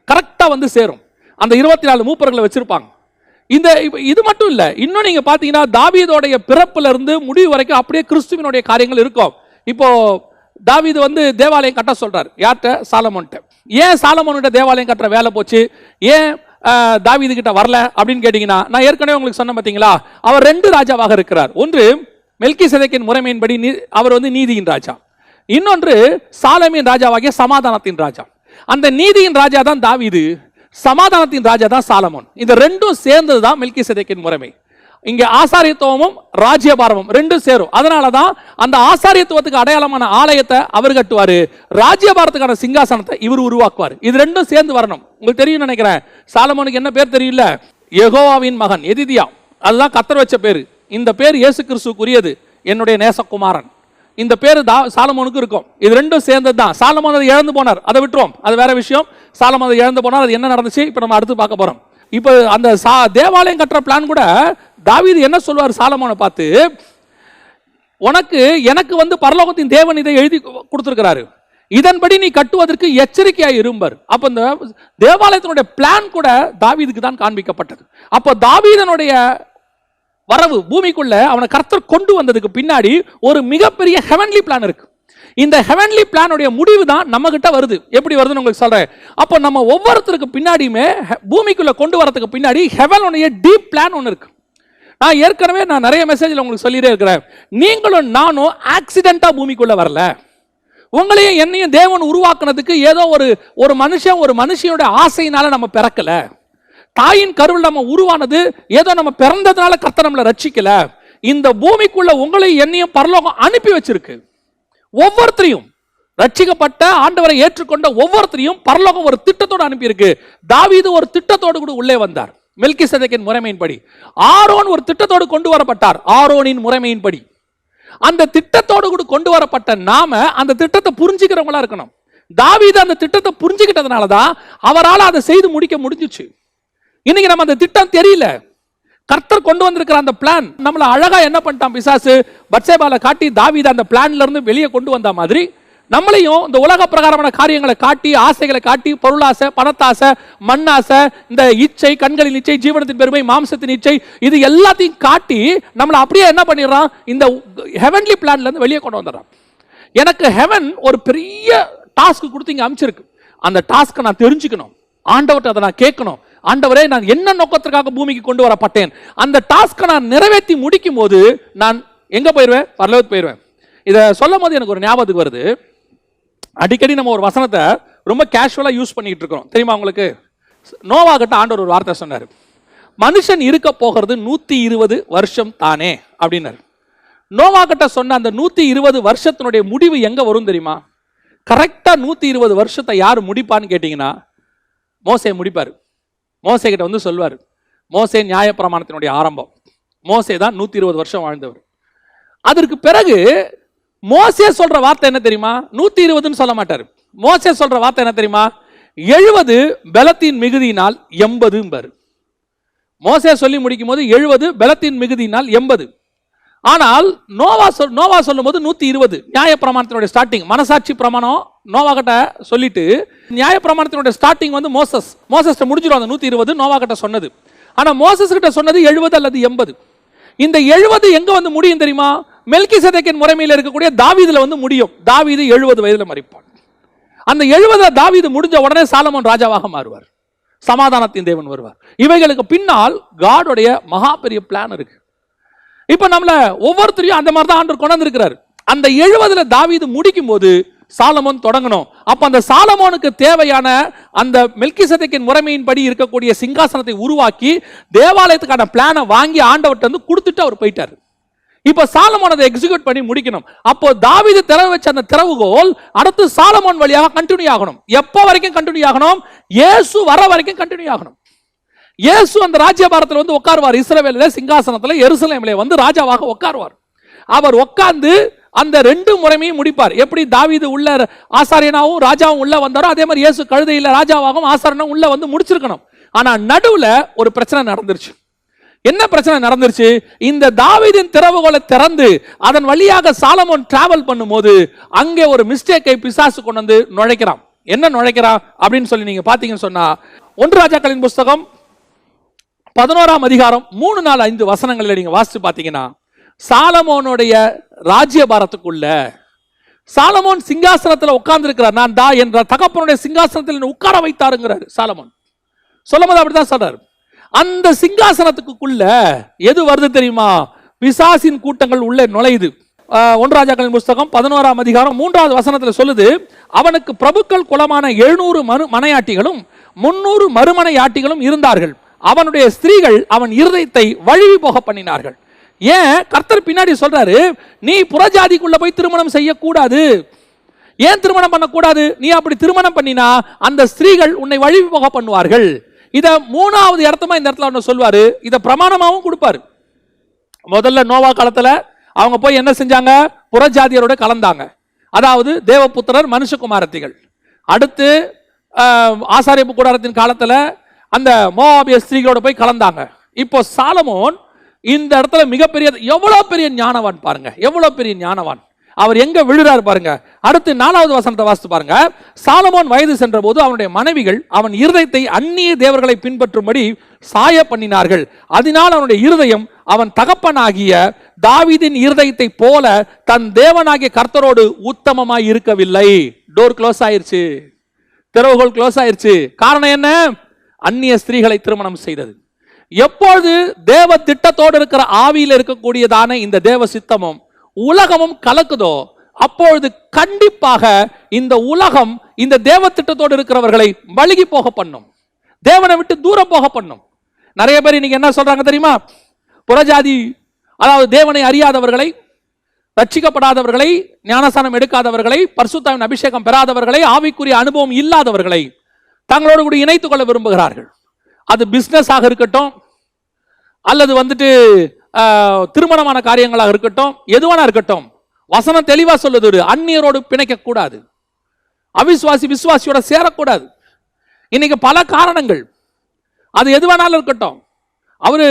கரெக்டா வந்து சேரும். அந்த 24 மூப்பர்களை வச்சிருப்பாங்க. இது மட்டும் இல்ல, இன்னும் நீங்க பாத்தீங்கன்னா தாவீதோடைய பிறப்புல இருந்து முடிவு வரைக்கும் அப்படியே கிறிஸ்துவினுடைய காரியங்கள் இருக்கும். இப்போ தாவீது வந்து தேவாலயம் கட்ட சொல்றாரு. யார்கிட்ட? சாலமோன்ட்ட. ஏன் சாலமோன்கிட்ட தேவாலயம் கட்டுற வேலை போச்சு? ஏன் தாவீது கிட்ட வரல அப்படின்னு கேட்டீங்கன்னா, நான் ஏற்கனவே உங்களுக்கு சொன்ன பார்த்தீங்களா, அவர் 2 ராஜாவாக இருக்கிறார். ஒன்று மெல்கிசேதேக்கின் முறைமையின்படி அவர் நீதியின் ராஜா, இன்னொன்று சாலமின் ராஜாவாகிய சமாதானத்தின் ராஜா. அந்த நீதியின் ராஜா தான் தாவீது, சமாதானத்தின் ராஜா தான் சாலமோன். இந்த ரெண்டும் சேர்ந்தது தான் மெல்கிசேதேக்கின் முறைமை. இங்க ஆசாரியத்துவமும் ராஜ்யபாரமும் ரெண்டும் சேரும். அதனாலதான் அந்த ஆசாரியத்துவத்துக்கு அடையாளமான ஆலயத்தை அவர் கட்டுவாரு, ராஜ்யபாரத்துக்கான சிங்காசனத்தை இவர் உருவாக்குவார். இது ரெண்டும் சேர்ந்து வரணும். உங்களுக்கு தெரியும் நினைக்கிறேன், சாலமோனுக்கு என்ன பேர் தெரியல? யெகோவாவின் மகன், எதிதியா. அதுதான் கர்த்தர் வச்ச பேரு. இந்த பேர் இயேசு கிறிஸ்துவுக்குரியது, என்னுடைய நேசகுமாரன். இந்த பேரு சாலமோனுக்கு இருக்கும். இது ரெண்டும் சேர்ந்தது தான். சாலமோன் அதை இழந்து போனார், அதை விட்டுருவோம், அது வேற விஷயம். சாலமோன் அதை இழந்து போனார், அது என்ன நடந்துச்சு இப்ப நம்ம அடுத்து பார்க்க போறோம். இப்ப அந்த தேவாலயம் கட்டுற பிளான் கூட தாவீது என்ன சொல்வார் சாலமோனை பார்த்து, உனக்கு எனக்கு பரலோகத்தின் தேவன் இதை எழுதி கொடுத்திருக்கிறாரு, இதன்படி நீ கட்டுவதற்கு எச்சரிக்கையாய் இரும்பர். அப்ப இந்த தேவாலயத்தினுடைய பிளான் கூட தாவீதுக்கு தான் காண்பிக்கப்பட்டது. அப்ப தாவீதனுடைய வரவு பூமிக்குள்ள அவனை கர்த்தர் கொண்டு வந்ததுக்கு பின்னாடி ஒரு மிகப்பெரிய ஹெவன்லி பிளான் இருக்கு. இந்த ஹெவன்லி பிளானுடைய முடிவு தான் நம்ம கிட்ட வருது. எப்படி வருதுன்னு உங்களுக்கு சொல்றேன். அப்போ நம்ம ஒவ்வொருத்தருக்கு பின்னாடியுமே பூமிக்குள்ள கொண்டு வரதுக்கு பின்னாடி ஹெவனுடைய டீப் பிளான் ஒன்று இருக்கு. நான் ஏற்கனவே நிறைய மெசேஜ்ல உங்களுக்கு சொல்லிட்டே இருக்கிறேன், நீங்களும் நானும் ஆக்சிடென்டா பூமிக்குள்ள வரல. உங்களையும் என்னையும் தேவன் உருவாக்குனதுக்கு ஏதோ ஒரு மனுஷன் ஒரு மனுஷியோட ஆசையினால நம்ம பிறக்கல. தாயின் கருவில் நம்ம உருவானது ஏதோ நம்ம பிறந்ததுனால கர்த்தர் நம்மளை ரட்சிக்கல. இந்த பூமிக்குள்ள உங்களையும் என்னையும் பரலோகம் அனுப்பி வச்சிருக்கு. ஒவ்வொருத்தரையும் ரட்சிக்கப்பட்ட ஆண்டவரை ஏற்றுக்கொண்ட ஒவ்வொருத்தரையும் பரலோகம் ஒரு திட்டத்தோடு அனுப்பியிருக்கு. தாவீது ஒரு திட்டத்தோடு கூட உள்ளே வந்தார். மெல்கிசேதேக்கின் முறைமையின்படி ஆரோன் ஒரு திட்டத்தோடு கொண்டு வரப்பட்டார். ஆரோனின் முறைமையின்படி அந்த திட்டத்தோடு கூட கொண்டு வரப்பட்ட நாம அந்த திட்டத்தை புரிஞ்சுக்கிறவங்களா இருக்கணும். தாவீது அந்த திட்டத்தை புரிஞ்சுக்கிட்டதுனாலதான் அவரால் அதை செய்து முடிக்க முடிஞ்சிச்சு. இன்னைக்கு நம்ம அந்த திட்டம் தெரியல, கர்த்தர் கொண்டு வந்திருக்கிற அந்த பிளான் நம்மள அழகா என்ன பண்ணிட்டான் பிசாசு, பத்சேபால காட்டி தாவீது அந்த பிளான்ல இருந்து வெளியே கொண்டு வந்த மாதிரி நம்மளையும் இந்த உலக பிரகாரமான காரியங்களை காட்டி, ஆசைகளை காட்டி, பொருளாசை, பணத்தாசை, மண்ணாசை, இந்த இச்சை, கண்களின் இச்சை, ஜீவனத்தின் பெருமை, மாம்சத்தின் இச்சை, இது எல்லாத்தையும் காட்டி நம்மளை அப்படியே என்ன பண்ணிடுறான், இந்த ஹெவன்லி பிளான்ல இருந்து வெளியே கொண்டு வந்துடுறான். எனக்கு ஹெவன் ஒரு பெரிய டாஸ்க் கொடுத்து இங்க அமைச்சிருக்கு. அந்த டாஸ்க்கை நான் தெரிஞ்சுக்கணும், ஆண்டவர்கிட்ட அதை நான் கேட்கணும். ஆண்டவரே, நான் என்ன நோக்கத்திற்காக பூமிக்கு கொண்டு வரப்பட்டேன், அந்த டாஸ்கை நான் நிறைவேற்றி முடிக்கும் போது நான் எங்க போயிருவேன், பரலோகத்துக்கு போயிருவேன். இதை சொல்லும் போது எனக்கு ஒரு ஞாபகத்துக்கு வருது. அடிக்கடி நம்ம ஒரு வசனத்தை ரொம்ப கேஷுவலா யூஸ் பண்ணிட்டு இருக்கோம், தெரியுமா உங்களுக்கு? நோவா கிட்ட ஆண்டவர் ஒரு வார்த்தை சொன்னார், மனுஷன் இருக்க போகிறது 120 வருஷம் தானே அப்படின்னாரு. நோவா கிட்ட சொன்ன அந்த 120 வருஷத்தினுடைய முடிவு எங்க வரும் தெரியுமா? கரெக்டா 120 வருஷத்தை யார் முடிப்பான்னு கேட்டீங்கன்னா மோசே முடிப்பாரு. மோசே கிட்ட சொல்வார், மோசே நியாயப்பிரமாணத்தினுடைய ஆரம்பம். மோசே தான் 120 வருஷம் வாழ்ந்தவர். அதற்கு பிறகு மோசே சொல்ற வார்த்தை என்ன தெரியுமா? 120 சொல்ல மாட்டார். மோசே சொல்ற வார்த்தை என்ன தெரியுமா? 70 பலத்தின் மிகுதியினால் 80. மோசே சொல்லி முடிக்கும் போது 70 பலத்தின் மிகுதியினால் 80. ஆனால் நோவா சொல்லும் போது 120 நியாயப்பிரமாணத்தினுடைய ஸ்டார்டிங். மனசாட்சி பிரமாணம் நோவா கிட்ட சொல்லிட்டு நியாயப்பிரமாணத்தினுடைய ஸ்டார்டிங் மோசஸ் முடிஞ்சிடும் அந்த 120 நோவா கிட்ட சொன்னது. ஆனா மோசஸ் கிட்ட சொன்னது 70 அல்லது 80. இந்த 70 எங்க முடியும் தெரியுமா? மெல்கிசேதேக்கின் முறைமையில் இருக்கக்கூடிய தாவீதுல முடியும். தாவீது 70 வயதுல மரிப்பான். அந்த 70 தாவீது முடிஞ்ச உடனே சாலமோன் ராஜாவாக மாறுவார், சமாதானத்தின் தேவன் வருவார். இவைகளுக்கு பின்னால் காடோடைய மகா பெரிய பிளான் இருக்கு. இப்ப நம்மள ஒவ்வொருத்தரையும் அந்த மாதிரி தான் ஆண்டவர் கொண்டு வந்திருக்கிறார். அந்த 70 தாவீது முடிக்கும் போது சாலமோன் தொடங்கணும். அப்ப அந்த சாலமோனுக்கு தேவையான அந்த மெல்கிசேதேக்கின் முறைமையின்படி இருக்கக்கூடிய சிங்காசனத்தை உருவாக்கி தேவாலயத்துக்கான பிளானை வாங்கி ஆண்டவர்கிட்ட கொடுத்துட்டு அவர் போயிட்டார். இப்ப சாலமோன் அதை எக்ஸிக்யூட் பண்ணி முடிக்கணும். அப்போ தாவீது திறவு வச்ச அந்த திறவுகோல் அடுத்து சாலமோன் வழியாக கண்டினியூ ஆகணும். எப்போ வரைக்கும் கண்டினியூ ஆகணும்? இயேசு வர வரைக்கும் கண்டினியூ ஆகணும். இயேசு அந்த ராஜ்யபாரத்தில் உட்காருவார். இஸ்ரவேலிலே சிங்காசனத்தில் எருசலேமிலே ராஜாவாக உட்காருவார். அவர் உட்கார்ந்து அந்த 2 முறைமையும் முடிப்பார். எப்படி தாவீது உள்ள ஆசாரியனாவும் ராஜாவும் உள்ள வந்தாரோ அதே மாதிரி இயேசு கழுதையில ராஜாவாகவும் ஆசாரியனும் உள்ள முடிச்சிருக்கணும். ஆனா நடுவுல ஒரு பிரச்சனை நடந்துருச்சு. என்ன பிரச்சனை நடந்துருச்சு? இந்த தாவீதின் திறவுகோலை திறந்து அதன் வழியாக சாலமோன் டிராவல் பண்ணும்போது அங்கே ஒரு மிஸ்டேக்கை பிசாசு கொண்டு நுழைக்கிறான். என்ன நுழைக்கிறான் அப்படின்னு சொல்லி நீங்க பாத்தீங்கன்னு சொன்னா 1 ராஜாக்களின் புஸ்தகம் 11ஆம் அதிகாரம் 3, 4, 5 வசனங்களை நீங்க வாசிச்சு பாத்தீங்கன்னா சாலமோனுடைய ராஜ்யபாரத்துக்குள்ள சாலமோன் சிங்காசனத்தில் உட்கார்ந்து இருக்கிறார். நான் என்ற தகப்பனுடைய சிங்காசனத்தில் உட்கார வைத்தாருங்கிறார் சாலமோன். சொல்லும்போது அப்படிதான் சொல்றாரு. அந்த சிங்காசனத்துக்குள்ள எது வருது தெரியுமா? பிசாசின் கூட்டங்கள் உள்ளே நுழையுது. 1 ராஜாக்களின் புஸ்தகம் 11ஆம் அதிகாரம் 3வது வசனத்துல சொல்லுது, அவனுக்கு பிரபுக்கள் குலமான 700 மனையாட்டிகளும் 300 மறுமனையாட்டிகளும் இருந்தார்கள். அவனுடைய ஸ்திரீகள் அவன் இருதயத்தை வழுவி போக பண்ணினார்கள். ஏன் கர்த்தர் பின்னாடி சொல்றாரு, நீ புறஜாதிக்குள்ள போய் திருமணம் செய்யக்கூடாது. ஏன் திருமணம் பண்ணக்கூடாது? நீ அப்படி திருமணம் பண்ணினா அந்த ஸ்திரீகள் உன்னை வழுவி போக பண்ணுவார்கள். இத 3வது இடத்தமா இந்த இடத்துல ஒன்று சொல்வாரு. இத பிரமாணமாகவும் கொடுப்பாரு. முதல்ல நோவா காலத்துல அவங்க போய் என்ன செஞ்சாங்க? புறஜாதியரோட கலந்தாங்க. அதாவது தேவபுத்திரர் மனுஷகுமாரத்திகள். அடுத்து ஆசாரியப்பு கூடாரத்தின் காலத்துல அந்த மோவாபிய ஸ்திரீகளோட போய் கலந்தாங்க. இப்போ சாலமோன் இந்த இடத்துல மிகப்பெரிய, எவ்வளவு பெரிய ஞானவான் பாருங்க, எவ்வளவு பெரிய ஞானவான். அவர் எங்க விழுறாரு பாருங்க. அடுத்து 4வது வசனத்தை வாசித்து பாருங்க. சாலமோன் வயது சென்ற போது அவனுடைய மனைவிகள் அவன் இருதயத்தை அந்நிய தேவர்களை பின்பற்றும்படி சாய பண்ணினார்கள். அதனால் அவனுடைய இருதயம் அவன் தகப்பனாகிய தாவீதின் இருதயத்தை போல தன் தேவனாகிய கர்த்தரோடு உத்தமமாய் இருக்கவில்லை. டோர் க்ளோஸ் ஆயிருச்சு, திறவுகோல் க்ளோஸ் ஆயிருச்சு. காரணம் என்ன? அந்நிய ஸ்திரீகளை திருமணம் செய்தது. எப்பொழுது தேவ திட்டத்தோடு இருக்கிற ஆவியில் இருக்கக்கூடியதான இந்த தேவ சித்தமும் உலகமும் கலக்குதோ அப்பொழுது கண்டிப்பாக இந்த உலகம் இந்த தேவ திட்டத்தோடு இருக்கிறவர்களை வழுகி போக பண்ணும், தேவனை விட்டு தூரம் போக பண்ணும். நிறைய பேர் இன்னைக்கு என்ன சொல்றாங்க தெரியுமா? புறஜாதி, அதாவது தேவனை அறியாதவர்களை, ரட்சிக்கப்படாதவர்களை, ஞானஸ்நானம் எடுக்காதவர்களை, பரிசுத்தாவின் அபிஷேகம் பெறாதவர்களை, ஆவிக்குரிய அனுபவம் இல்லாதவர்களை தங்களோடு கூட இணைத்துக் கொள்ள விரும்புகிறார்கள். அது பிசினஸ் ஆக இருக்கட்டும், அல்லது வந்துட்டு திருமணமான காரியங்களாக இருக்கட்டும், எதுவானா இருக்கட்டும், வசனம் தெளிவா சொல்லுது, அந்நியரோடு பிணைக்க கூடாது, அவிசுவாசி விசுவாசியோட சேரக்கூடாது. இன்னைக்கு பல காரணங்கள், அது எதுவானாலும் இருக்கட்டும். அவரு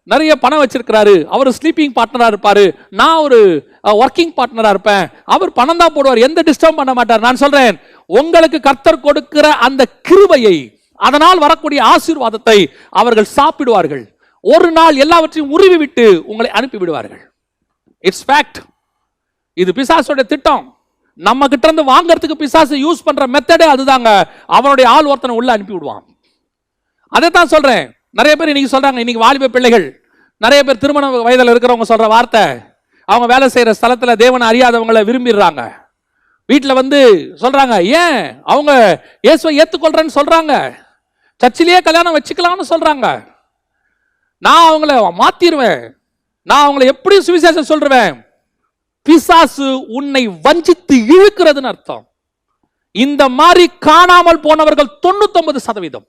நிறைய பணம் வச்சிருக்கிறாரு, அவர் ஸ்லீப்பிங் பார்ட்னரா இருப்பாரு, நான் ஒரு ஒர்க்கிங் பார்ட்னரா இருப்பேன், அவர் பணம் தான் போடுவார், எந்த டிஸ்டர்ப் பண்ண மாட்டார். நான் சொல்றேன், உங்களுக்கு கர்த்தர் கொடுக்கிற அந்த கிருபையை, அதனால் வரக்கூடிய ஆசீர்வாதத்தை அவர்கள் சாப்பிடுவார்கள். ஒரு நாள் எல்லாவற்றையும் உருவி விட்டு உங்களை அனுப்பி விடுவார்கள். It's fact. இது பிசாசோட திட்டம். நம்ம கிட்ட இருந்து வாங்கறதுக்கு பிசாசு யூஸ் பண்ற மெத்தடே அதுதாங்க. அவனுடைய ஆள் ஒருத்தனை உள்ள அனுப்பி விடுவான். அதை தான் சொல்றேன். நிறைய பேர் இன்னைக்கு சொல்றாங்க, இன்னைக்கு வாலிப பிள்ளைகள், நிறைய பேர் திருமண வயதில் இருக்கிறவங்க சொல்ற வார்த்தை, அவங்க வேலை செய்யற ஸ்தலத்துல தேவனை அறியாதவங்களை விரும்பிடுறாங்க. வீட்டில் வந்து சொல்றாங்க, ஏன் அவங்க இயேசுவை ஏத்துக்கொள்றேன்னு சொல்றாங்க, சர்ச்சிலேயே கல்யாணம் வச்சுக்கலாம்னு சொல்றாங்க, நான் அவங்கள மாத்திருவேன், நான் அவங்கள எப்படி சுவிசேஷம் சொல்றேன். பிசாசு உன்னை வஞ்சித்து இழுக்கிறதுன்னு அர்த்தம். இந்த மாதிரி காணாமல் போனவர்கள் 99%.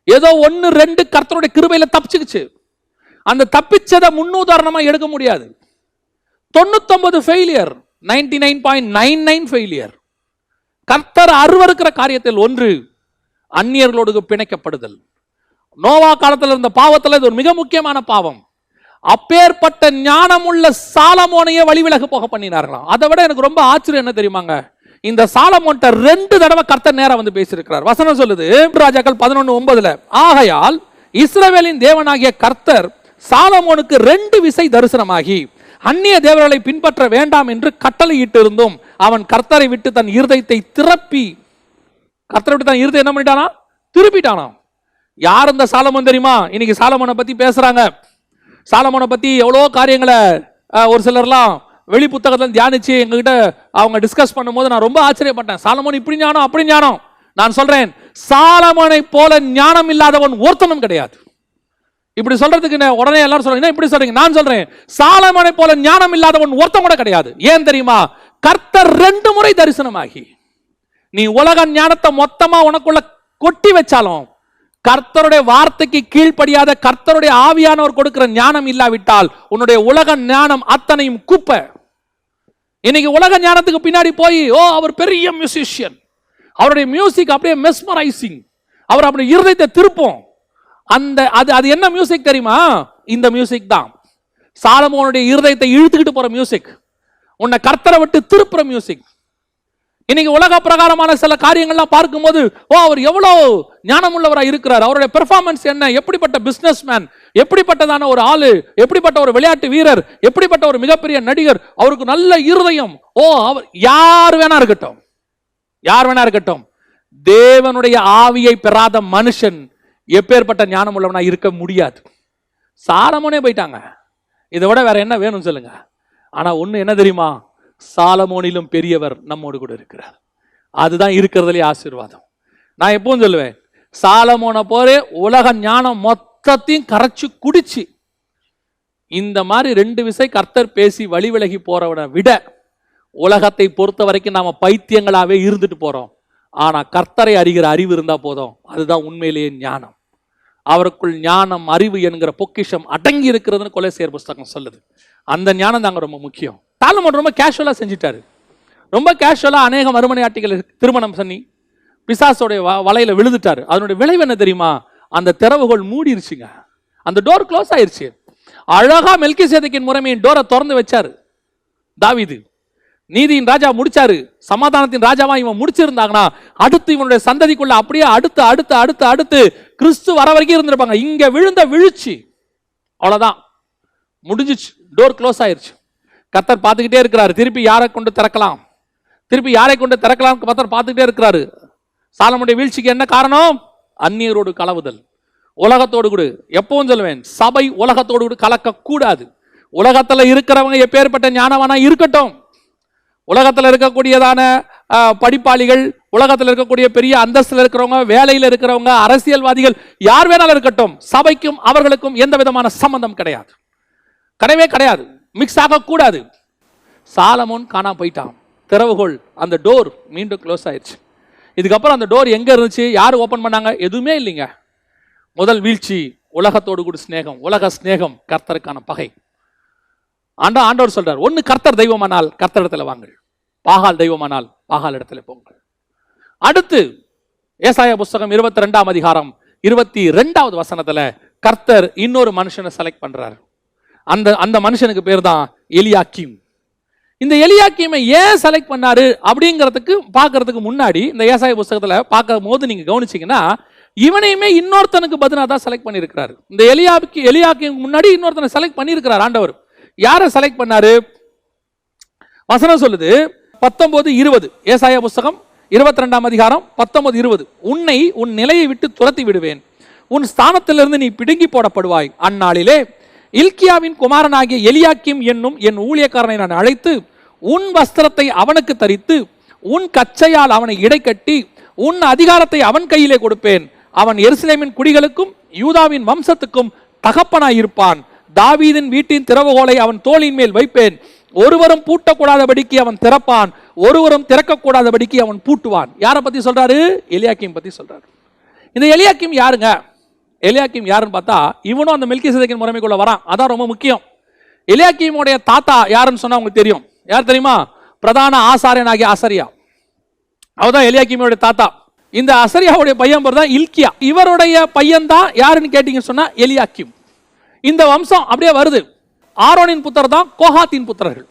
ஏதோ 1-2 கர்த்தருடைய கிருபையில தப்பிச்சுக்குச்சு. அந்த தப்பிச்சதை முன்னுதாரணமா எடுக்க முடியாது. 99 ஃபெயிலியர், 99.99 ஃபெயிலியர். கர்த்தர் அருவருக்கிற காரியத்தில் ஒன்று அந்நியர்களோடு பிணைக்கப்படுதல். நோவா காலத்தில் இருந்த பாவத்தில் இது ஒரு மிக முக்கியமான பாவம். அப்பேற்பட்ட ஞானமுள்ள சாலமோனையே வழிவிலகு போக பண்ணினார்களாம். அதை விட எனக்கு ரொம்ப ஆச்சரியம் என்ன தெரியுமாங்க, இந்த சாலமோன்ட்ட 2 தடவை கர்த்தர் நேரா வந்து பேசியிருக்கிறார். வசனம் சொல்லுது, ராஜாக்கள் 11:9, ஆகையால் இஸ்ரவேலின் தேவனாகிய கர்த்தர் சாலமோனுக்கு 2 விசை தரிசனமாகி அந்நிய தேவர்களை பின்பற்ற வேண்டாம் என்று கட்டளையிட்டு இருந்தும் அவன் கர்த்தரை விட்டு தன் இருதயத்தை திருப்பி, கர்த்தரை விட்டு தன் இருதயம் என்ன பண்ணிட்டானா? திருப்பிட்டானா. யார் இந்த சாலமோன் தெரியுமா? இன்னைக்கு சாலமோனை பத்தி பேசுறாங்க. சாலமோனை பத்தி எவ்வளோ காரியங்களை ஒரு சிலர்லாம் வெளி புத்தகத்தில் தியானிச்சு எங்ககிட்ட அவங்க டிஸ்கஸ் பண்ணும்போது நான் ரொம்ப ஆச்சரியப்பட்டேன். சாலமோன் இப்படி ஞானம், அப்படி ஞானம். நான் சொல்றேன், சாலமோனை போல ஞானம் இல்லாதவன் ஒருத்தனும் கிடையாது. இப்படி சொல்றதுக்கு உடனே எல்லாரும் சொல்றீங்க, இப்படி சொல்றீங்க. நான் சொல்றேன், சாலமோனை போல ஞானம் இல்லாதவன் ஒருத்தன் கூட கிடையாது. ஏன் தெரியுமா? கர்த்தர் 2 முறை தரிசனமாகி, நீ உலக ஞானத்தை மொத்தமா உனக்குள்ள கொட்டி வச்சாலும் கர்த்தருடைய வார்த்தைக்கு கீழ்ப்படியாத கர்த்தருடைய ஆவியானவர் கொடுக்கிற ஞானம் இல்லாவிட்டால் உன்னுடைய உலக ஞானம் அத்தனையும் குப்பை. இன்னைக்கு உலக ஞானத்துக்கு பின்னாடி போய், ஓ அவர் பெரிய மியூசிஷியன், அவருடைய மியூசிக் அப்படியே மெஸ்மரைசிங், அவர் அப்படி இருதயத்தை திருப்போம். அந்த அது என்ன மியூசிக் தெரியுமா? இந்த மியூசிக் தான் சாலமோனுடைய இருதயத்தை இழுத்துக்கிட்டு போற மியூசிக், உன்னை கர்த்தரை விட்டு திருப்புற மியூசிக். இன்னைக்கு உலக பிரகாரமான சில காரியங்கள்லாம் பார்க்கும்போது, ஓ அவர் எவ்வளவு ஞானமுள்ளவராக இருக்கிறார், அவருடைய பெர்ஃபார்மன்ஸ் என்ன, எப்படிப்பட்ட பிசினஸ் மேன், எப்படிப்பட்டதான ஒரு ஆளு, எப்படிப்பட்ட ஒரு விளையாட்டு வீரர், எப்படிப்பட்ட ஒரு மிகப்பெரிய நடிகர், அவருக்கு நல்ல இருதயம். ஓ அவர் யார் வேணா இருக்கட்டும், யார் வேணா இருக்கட்டும், தேவனுடைய ஆவியை பெறாத மனுஷன் எப்பேற்பட்ட ஞானம் உள்ளவனா இருக்க முடியாது. சாலமோனே போயிட்டாங்க, இதை விட வேற என்ன வேணும் சொல்லுங்க. ஆனா ஒண்ணு என்ன தெரியுமா, சாலமோனிலும் பெரியவர் நம்மோடு கூட இருக்கிறார். அதுதான் இருக்கிறதுலே ஆசீர்வாதம். நான் எப்பவும் சொல்லுவேன், சாலமோனை போல உலக ஞானம் மொத்தத்தையும் கரைச்சு குடிச்சு இந்த மாதிரி 2 விசை கர்த்தர் பேசி வழி விலகி போறவனை விட உலகத்தை பொறுத்த வரைக்கும் நாம பைத்தியங்களாவே இருந்துட்டு போறோம். ஆனா கர்த்தரை அறிகிற அறிவு இருந்தா போதும், அதுதான் உண்மையிலேயே ஞானம். அவருக்குள் ஞானம் அறிவு என்கிற பொக்கிஷம் அடங்கி இருக்கிறதுன்னு கொலோசியர் புஸ்தகம் சொல்லுது. அந்த ஞானம் தாங்க ரொம்ப முக்கியம். சாலமோன் ரொம்ப கேஷுவலா செஞ்சிட்டாரு. ரொம்ப கேஷுவலா அநேக மறுமனையாட்டிகள் திருமணம் பண்ணி பிசாசோடைய வலையில விழுந்துட்டாரு. அதனுடைய விளைவு என்ன தெரியுமா, அந்த திறவுகோல் மூடிருச்சுங்க, அந்த டோர் க்ளோஸ் ஆயிருச்சு. அழகா மெல்கிசேதேக்கின் முறைமையின் டோரை திறந்து வச்சாரு தாவீது. நீதியின் ராஜா முடிச்சாரு, சமாதானத்தின் ராஜாவா இவன் முடிச்சிருந்தாங்கன்னா அடுத்து இவனுடைய சந்ததிக்குள்ள அப்படியே அடுத்து அடுத்து அடுத்து அடுத்து கிறிஸ்து வர வரைக்கும் இருந்திருப்பாங்க. இங்க விழுந்த விழுச்சி அவ்வளவுதான், முடிஞ்சிச்சு, டோர் க்ளோஸ் ஆயிருச்சு. கர்த்தர் பார்த்துக்கிட்டே இருக்கிறாரு, திருப்பி யாரை கொண்டு திறக்கலாம், திருப்பி யாரை கொண்டு திறக்கலாம் கர்த்தர் பார்த்துக்கிட்டே இருக்கிறாரு. சாலமோனுடைய வீழ்ச்சிக்கு என்ன காரணம், அந்நியரோடு கலவுதல், உலகத்தோடு கூட. எப்பவும் சொல்லுவேன், சபை உலகத்தோடு கூட கலக்க கூடாது. உலகத்துல இருக்கிறவங்க எப்பேற்பட்ட ஞானவானா இருக்கட்டும், உலகத்தில் இருக்கக்கூடியதான படிப்பாளிகள், உலகத்தில் இருக்கக்கூடிய பெரிய அந்தஸ்தில் இருக்கிறவங்க, வேலையில் இருக்கிறவங்க, அரசியல்வாதிகள், யார் வேணாலும் இருக்கட்டும், சபைக்கும் அவர்களுக்கும் எந்த விதமான சம்பந்தம் கிடையாது, கிடையவே கிடையாது, மிக்ஸ் ஆகக்கூடாது. சாலமோன் காணாம போயிட்டான், திறவுகோல் அந்த டோர் மீண்டும் க்ளோஸ் ஆயிடுச்சு. இதுக்கப்புறம் அந்த டோர் எங்க இருந்துச்சு, யார் ஓபன் பண்ணாங்க, எதுவுமே இல்லைங்க. முதல் வீழ்ச்சி உலகத்தோடு கூட ஸ்நேகம், உலக ஸ்நேகம் கர்த்தருக்கான பகை. ஆண்டவர் சொல்றார், ஒன்னு கர்த்தர் தெய்வமானால் கர்த்தர் இடத்துல வாங்கள், பாகால் தெய்வமானால் பாகால் இடத்துல போங்கள். அடுத்து ஏசாயா புஸ்தகம் 22ஆம் அதிகாரம் 22வது வசனத்துல கர்த்தர் இன்னொரு மனுஷனை செலக்ட் பண்றாரு. அந்த மனுஷனுக்கு பேர் தான் எலியாக்கீம். இந்த எலியாக்கீமை ஏன் செலக்ட் பண்ணாரு அப்படிங்கிறதுக்கு பார்க்கறதுக்கு முன்னாடி இந்த ஏசாயா புஸ்தகத்துல பார்க்கும் போது நீங்க கவனிச்சீங்கன்னா, இவனையுமே இன்னொருத்தனுக்கு பதிலா தான் செலக்ட் பண்ணியிருக்கிறாரு. இந்த எலியாக்கீமுக்கு முன்னாடி இன்னொருத்தனை செலக்ட் பண்ணியிருக்கிறார் ஆண்டவர். யாரை செலக்ட் பண்ணாரு, வசனம் சொல்லுது 19:20, ஏசாயா புஸ்தகம் 22ஆம் அதிகாரம் 19:20. உன்னை உன் நிலையை விட்டு துரத்தி விடுவேன், உன் ஸ்தானத்திலிருந்து நீ பிடுங்கி போடப்படுவாய். அந்நாளிலே இல்கியாவின் குமாரனாகிய எலியாக்கீம் என்னும் என் ஊழியக்காரனை நான் அழைத்து உன் வஸ்திரத்தை அவனுக்கு தரித்து உன் கச்சையால் அவனை இடைக்கட்டி உன் அதிகாரத்தை அவன் கையிலே கொடுப்பேன். அவன் எருசலேமின் குடிகளுக்கும் யூதாவின் வம்சத்துக்கும் தகப்பனாயிருப்பான். தாவீதின் வீட்டின் திறவுகோலை அவன் தோளின் மேல் வைப்பேன். ஒருவரும் பூட்டக்கூடாதபடிக்கு அவன் திறப்பான், ஒருவரும் திறக்கக்கூடாதபடிக்கு அவன் பூட்டுவான். யாரை பத்தி சொல்றாரு, எலியாக்கீம் பத்தி சொல்றாரு. இந்த எலியாக்கீம் யாருங்க, எலியாக்கீம் யாருன்னு பார்த்தா இவனும் அந்த மெல்கிசேதேக்கின் முறைமைக்குள்ள வரான். அதான் ரொம்ப முக்கியம். எலியாக்கீமுடைய தாத்தா யாருன்னு சொன்னா உங்களுக்கு தெரியும். யார் தெரியுமா, பிரதான ஆசாரியனாகிய அசரியா. அவர்தான் எலியாக்கீமுடைய தாத்தா. இந்த அசரியாவுடைய பையன் பேர் தான் இல்கியா. இவருடைய பையன் தான் யாருன்னு கேட்டீங்கன்னு சொன்னா எலியாக்கீம். இந்த வம்சம் அப்படியே வருது. ஆரோனின் புத்தர் தான் கோகாத்தின் புத்திரர்கள்.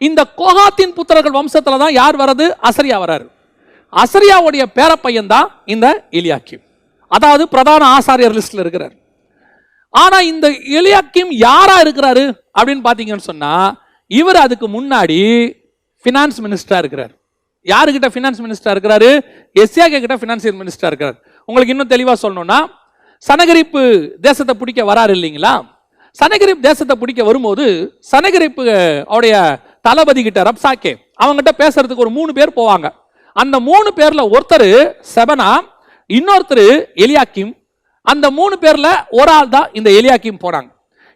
இந்த கோகாத்தின் புத்திரர்கள் வம்சத்துல தான் யார் வர்றது, அசரியா வராரு. அசரியாவுடைய பேர பையன் தான் இந்த எலியாக்கீம், அதாவது பிரதான ஆசாரியர் லிஸ்ட்ல இருக்கிறார். ஆனா இந்த எலியாக்கீம் யாரா இருக்கிறாரு அப்படின்னு பாத்தீங்கன்னு சொன்னா, இவர் அதுக்கு முன்னாடி பினான்ஸ் மினிஸ்டரா இருக்கிறார். யாருக்கிட்ட பினான்ஸ் மினிஸ்டரா இருக்கிறாரு, எஸ்யாக்கே கிட்ட பினான்சியல் மினிஸ்டரா இருக்கிறார். உங்களுக்கு இன்னும் தெளிவா சொல்லணும்னா, சனகரிப்பு தேசத்தை பிடிக்க வராரு இல்லைங்களா, சனகரிப் தேசத்தை பிடிக்க வரும்போது சனகரிப்பு அவருடைய தளபதி கிட்ட ரப்சாக்கே அவங்ககிட்ட பேசுறதுக்கு ஒரு 3 பேர் போவாங்க. அந்த 3 பேர்ல ஒருத்தர் செபனா, இன்னொருத்தர் எலியாக்கீம். அந்த 3 பேர்ல ஒரு ஆள் தான் இந்த எலியாக்கீம் போனாங்க.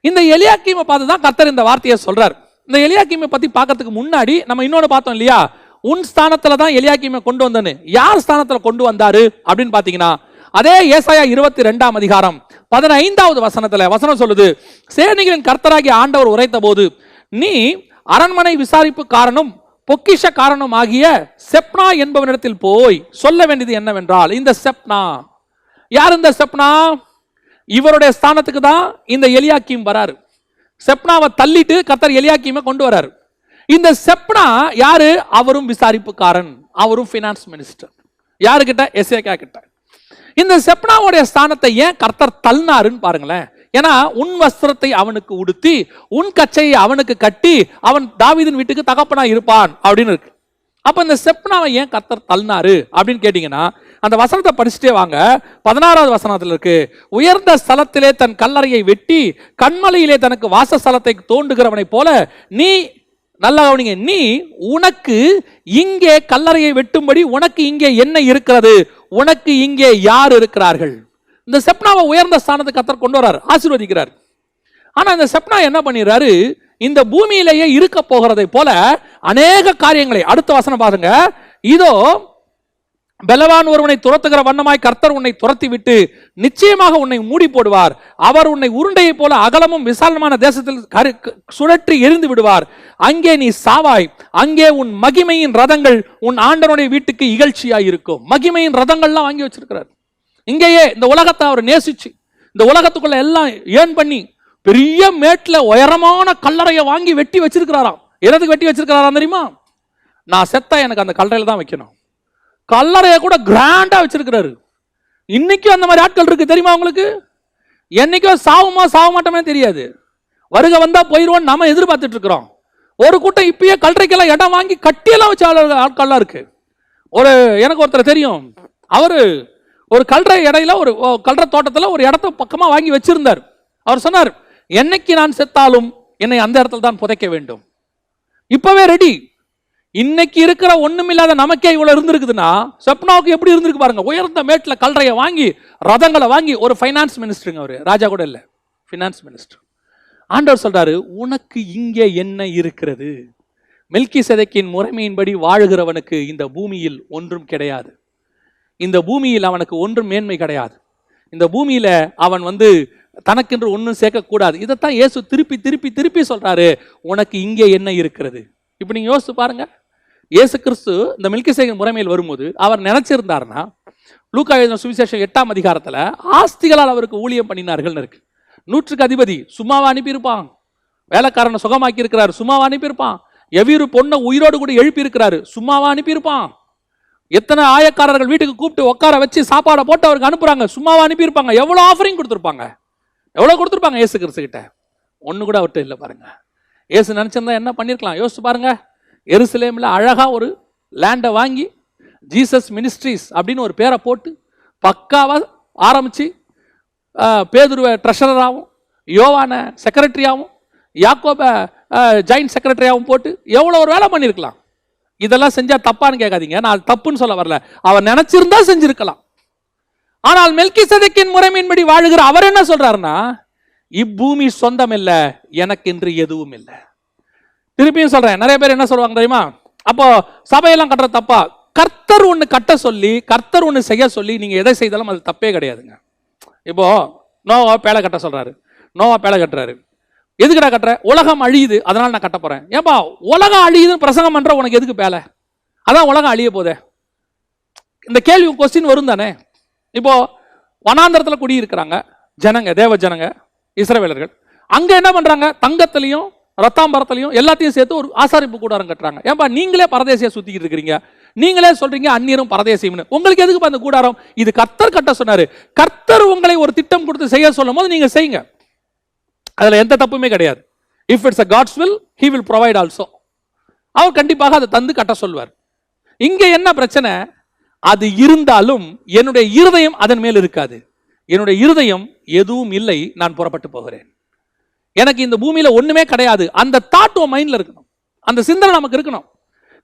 இந்த எலியாக்கீமை பார்த்து தான் கர்த்தர் இந்த வார்த்தையை சொல்றார். இந்த எலியாக்கீமை பத்தி பார்க்கறதுக்கு முன்னாடி நம்ம இன்னொன்னு பார்த்தோம் இல்லையா, உன் ஸ்தானத்துல தான் எலியாக்கீமை கொண்டு வந்தேன்னு. யார் ஸ்தானத்துல கொண்டு வந்தாரு அப்படின்னு பாத்தீங்கன்னா, அதே ஏசாயா 22ஆம் அதிகாரம் 15வது வசனத்துல வசனம் சொல்லுது, சேனைகளின் கர்த்தராகிய ஆண்டவர் உரைத்த போது நீ அரண்மனை விசாரிப்பு காரணம் பொக்கிஷ காரணம் ஆகிய செப்னா என்பவனிடத்தில் போய் சொல்ல வேண்டியது என்னவென்றால், இந்த செப்னா யார், இந்த செப்னா இவருடைய ஸ்தானத்துக்கு தான் இந்த எலியாக்கீம் வராரு. செப்னாவை தள்ளிட்டு கர்த்தர் எலியாக்கீமை கொண்டு வராரு. இந்த செப்னா யாரு, அவரும் விசாரிப்புக்காரன், அவரும் பினான்ஸ் மினிஸ்டர். யாருக்கிட்ட, எஸ்ஏகா கிட்ட. இந்த செப்னாவுடைய ஸ்தானத்தை ஏன் கர்த்தர் தள்ளினாருன்னு பாருங்களேன். ஏன்னா உன் வஸ்திரத்தை அவனுக்கு உடுத்தி உன் கச்சையை அவனுக்கு கட்டி அவன் தாவீதின் வீட்டுக்கு தகப்பனா இருப்பான் அப்படின்னு இருக்கு. அப்ப இந்த செப்னாவை ஏன் கர்த்தர் தள்ளினாரு அப்படின்னு கேட்டீங்கன்னா, அந்த வசனத்தை படிச்சுட்டே வாங்க. 16வது வசனத்துல இருக்கு, உயர்ந்த ஸ்தலத்திலே தன் கல்லறையை வெட்டி கண்மலையிலே தனக்கு வாசஸ்தலத்தை தோண்டுகிறவனை போல நீ, நல்லா கவனிங்க, நீ உனக்கு இங்கே கல்லறையை வெட்டும்படி உனக்கு இங்கே என்ன இருக்கிறது, உனக்கு இங்கே யார் இருக்கிறார்கள்? இந்த செப்னாவை உயர்ந்த ஸ்தானத்துக்கு கர்த்தர் கொண்டு வரார், ஆசீர்வதிக்கிறார். ஆனா இந்த செப்னா என்ன பண்ணிடுறாரு, இந்த பூமியிலேயே இருக்க போகிறதை போல அநேக காரியங்களை, அடுத்த வசனம் பாருங்க, இதோ பலவான் ஒருவனை துரத்துகிற வண்ணமாய் கர்த்தர் உன்னை துரத்தி விட்டு நிச்சயமாக உன்னை மூடி போடுவார். அவர் உன்னை உருண்டையை போல அகலமும் விசாலமான தேசத்தில் சுழற்றி எரிந்து விடுவார். அங்கே நீ சாவாய். அங்கே உன் மகிமையின் ரதங்கள் உன் ஆண்டவனுடைய வீட்டுக்கு இகழ்ச்சியாய் இருக்கும். மகிமையின் ரதங்கள்லாம் வாங்கி வச்சிருக்கிறார். இங்கேயே இந்த உலகத்தை அவர் நேசிச்சு இந்த உலகத்துக்குள்ள எல்லாம் ஏன் பண்ணி பெரிய மேட்ல உயரமான கல்லறையை வாங்கி வெட்டி வச்சிருக்கிறாராம். எதுக்கு வெட்டி வச்சிருக்கிறாராம் தெரியுமா? நான் செத்தா எனக்கு அந்த கல்லறையில தான் வைக்கணும். கல்லறையை கூட கிராண்டா வச்சிருக்கிறாரு. இன்னைக்கும் அந்த மாதிரி ஆட்கள் இருக்கு தெரியுமா உங்களுக்கு? என்னைக்கோ சாவுமா சாவ மாட்டோமே தெரியாது, வருக வந்தா போயிருவோம் நம்ம எதிர்பார்த்துட்டு இருக்கிறோம். ஒரு கூட்டம் இப்பயே கல்லறைக்கெல்லாம் இடம் வாங்கி கட்டியெல்லாம் வச்ச ஆட்கள்லாம் இருக்கு. எனக்கு ஒருத்தர் தெரியும், அவரு ஒரு கல்லறை இடையில ஒரு கல்லறை தோட்டத்துல ஒரு இடத்த பக்கமா வாங்கி வச்சிருந்தார். அவர் சொன்னார், என்னைக்கு நான் செத்தாலும் என்னை அந்த இடத்துல தான் புதைக்க வேண்டும். இப்பவே ரெடி. இன்னைக்கு இருக்கிற ஒண்ணுமில்லாத நமக்கே இவ்வளவு இருந்திருக்குதுன்னா செப்னாவுக்கு எப்படி இருந்திருக்கு பாருங்க. உயர்ந்த மேட்ல கல்லறையை வாங்கி ரதங்களை வாங்கி, ஒரு ஃபைனான்ஸ் மினிஸ்டருங்க, அவரு ராஜா கூட இல்ல, ஃபைனான்ஸ் மினிஸ்டர். ஆண்டவர் சொல்றாரு, உனக்கு இங்கே என்ன இருக்கிறது? மெல்கிசேதேக்கின் முறைமையின்படி வாழுகிறவனுக்கு இந்த பூமியில் ஒன்றும் கிடையாது. இந்த பூமியில் அவனுக்கு ஒன்றும் மேன்மை கிடையாது. இந்த பூமியில அவன் தனக்கென்று ஒன்றும் சேர்க்கக்கூடாது. இதைத்தான் இயேசு திருப்பி திருப்பி திருப்பி சொல்றாரு, உனக்கு இங்கே என்ன இருக்கிறது? இப்ப நீங்க யோசிச்சு பாருங்க, இயேசு கிறிஸ்து இந்த மெல்கிசேதேக்கின் முறைமையில் வரும்போது அவர் நினைச்சிருந்தாருன்னா, லூக்கா எழுதின சுவிசேஷம் 8ஆம் அதிகாரத்துல ஆஸ்திகளால் அவருக்கு ஊழியம் பண்ணினார்கள் இருக்கு. 100க்கு அதிபதி சும்மாவா அனுப்பியிருப்பான்? வேலைக்காரனை சுகமாக்கி இருக்கிறாரு, சும்மாவா அனுப்பியிருப்பான்? எவ்வீரு பொண்ணை உயிரோடு கூட எழுப்பி இருக்கிறாரு, சும்மாவா அனுப்பியிருப்பான்? எத்தனை ஆயக்காரர்கள் வீட்டுக்கு கூப்பிட்டு உட்கார வச்சு சாப்பாடை போட்டு அவருக்கு அனுப்புறாங்க, சும்மாவா அனுப்பியிருப்பாங்க? எவ்வளவு ஆஃபரிங் கொடுத்துருப்பாங்க, எவ்வளவு கொடுத்துருப்பாங்க இயேசு கிறிஸ்து கிட்ட? ஒண்ணு கூட அவர்கிட்ட இல்லை பாருங்க. இயேசு நினைச்சிருந்தா என்ன பண்ணிருக்கலாம் யோசிச்சு பாருங்க. எருசலேம்ல அழகா ஒரு லேண்டை வாங்கி ஜீசஸ் மினிஸ்ட்ரிஸ் அப்படின்னு ஒரு பேரை போட்டு பக்காவா ஆரம்பிச்சு, பேதுருவை ட்ரெஷரராகவும் யோவான செக்ரட்டரியாகவும் யாக்கோப ஜாயின்ட் செக்ரட்டரியாகவும் போட்டு எவ்வளோ ஒரு வேலை பண்ணியிருக்கலாம். இதெல்லாம் செஞ்சா தப்பான்னு கேட்காதீங்க, நான் தப்புன்னு சொல்ல வரல, அவர் நினைச்சிருந்தா செஞ்சிருக்கலாம். ஆனால் மெல்கிசேதேக்கின் முறைமையின்படி வாழுகிற அவர் என்ன சொல்றாருன்னா, இப்பூமி சொந்தம் இல்லை, எனக்கு என்று எதுவும் இல்லை. திருப்பியும் சொல்றேன், நிறைய பேர் என்ன சொல்லுவாங்க தெரியுமா, அப்போ சபையெல்லாம் கட்டுற தப்பா? கர்த்தர் ஒண்ணு கட்ட சொல்லி, கர்த்தர் ஒண்ணு செய்ய சொல்லி நீங்க எதை செய்தாலும் அது தப்பே கிடையாதுங்க. இப்போ நோவா பேழை கட்ட சொல்றாரு, நோவா பேழை கட்டுறாரு. எதுக்குடா கட்டுற? உலகம் அழியுது அதனால நான் கட்ட போறேன். ஏன்பா உலகம் அழியுதுன்னு பிரசங்கம் பண்ற உனக்கு எதுக்கு பேலை? அதான் உலகம் அழிய போதே. இந்த கேள்வி கொஸ்டின் வரும் தானே. இப்போ வனாந்தரத்துல குடி இருக்கிறாங்க ஜனங்க, தேவ ஜனங்க, இஸ்ரவேலர்கள். அங்க என்ன பண்றாங்க? தங்கத்திலையும் ரத்தாம்பரத்திலையும் எல்லாத்தையும் சேர்த்து ஒரு ஆசாரிப்பு கூடாரம் கட்டுறாங்க. ஏன்பா நீங்களே பரதேசியா சுத்திக்கிட்டு இருக்கிறீங்க, நீங்களே சொல்றீங்க அந்நியரும் பரதேசியம்னு, உங்களுக்கு எதுக்கு அந்த கூடாரம்? இது கர்த்தர் கட்ட சொன்னாரு. கர்த்தர் உங்களை ஒரு திட்டம் கொடுத்து செய்ய சொல்லும் போது நீங்க செய்யுங்க, அதுல எந்த தப்புமே கிடையாது. If it's a God's will, he will provide also. அவர் கண்டிப்பாக அதை தந்து கட்ட சொல்வார். இங்க என்ன பிரச்சனை? அது இருந்தாலும் என்னுடைய இருதயம் அதன் மேல் இருக்காது. என்னுடைய இருதயம் எதுவும் இல்லை, நான் புறப்பட்டு போகிறேன், எனக்கு இந்த பூமியில ஒண்ணுமே கிடையாது. அந்த தாட் உன் மைண்ட்ல இருக்கணும், அந்த சிந்தனை நமக்கு இருக்கணும்.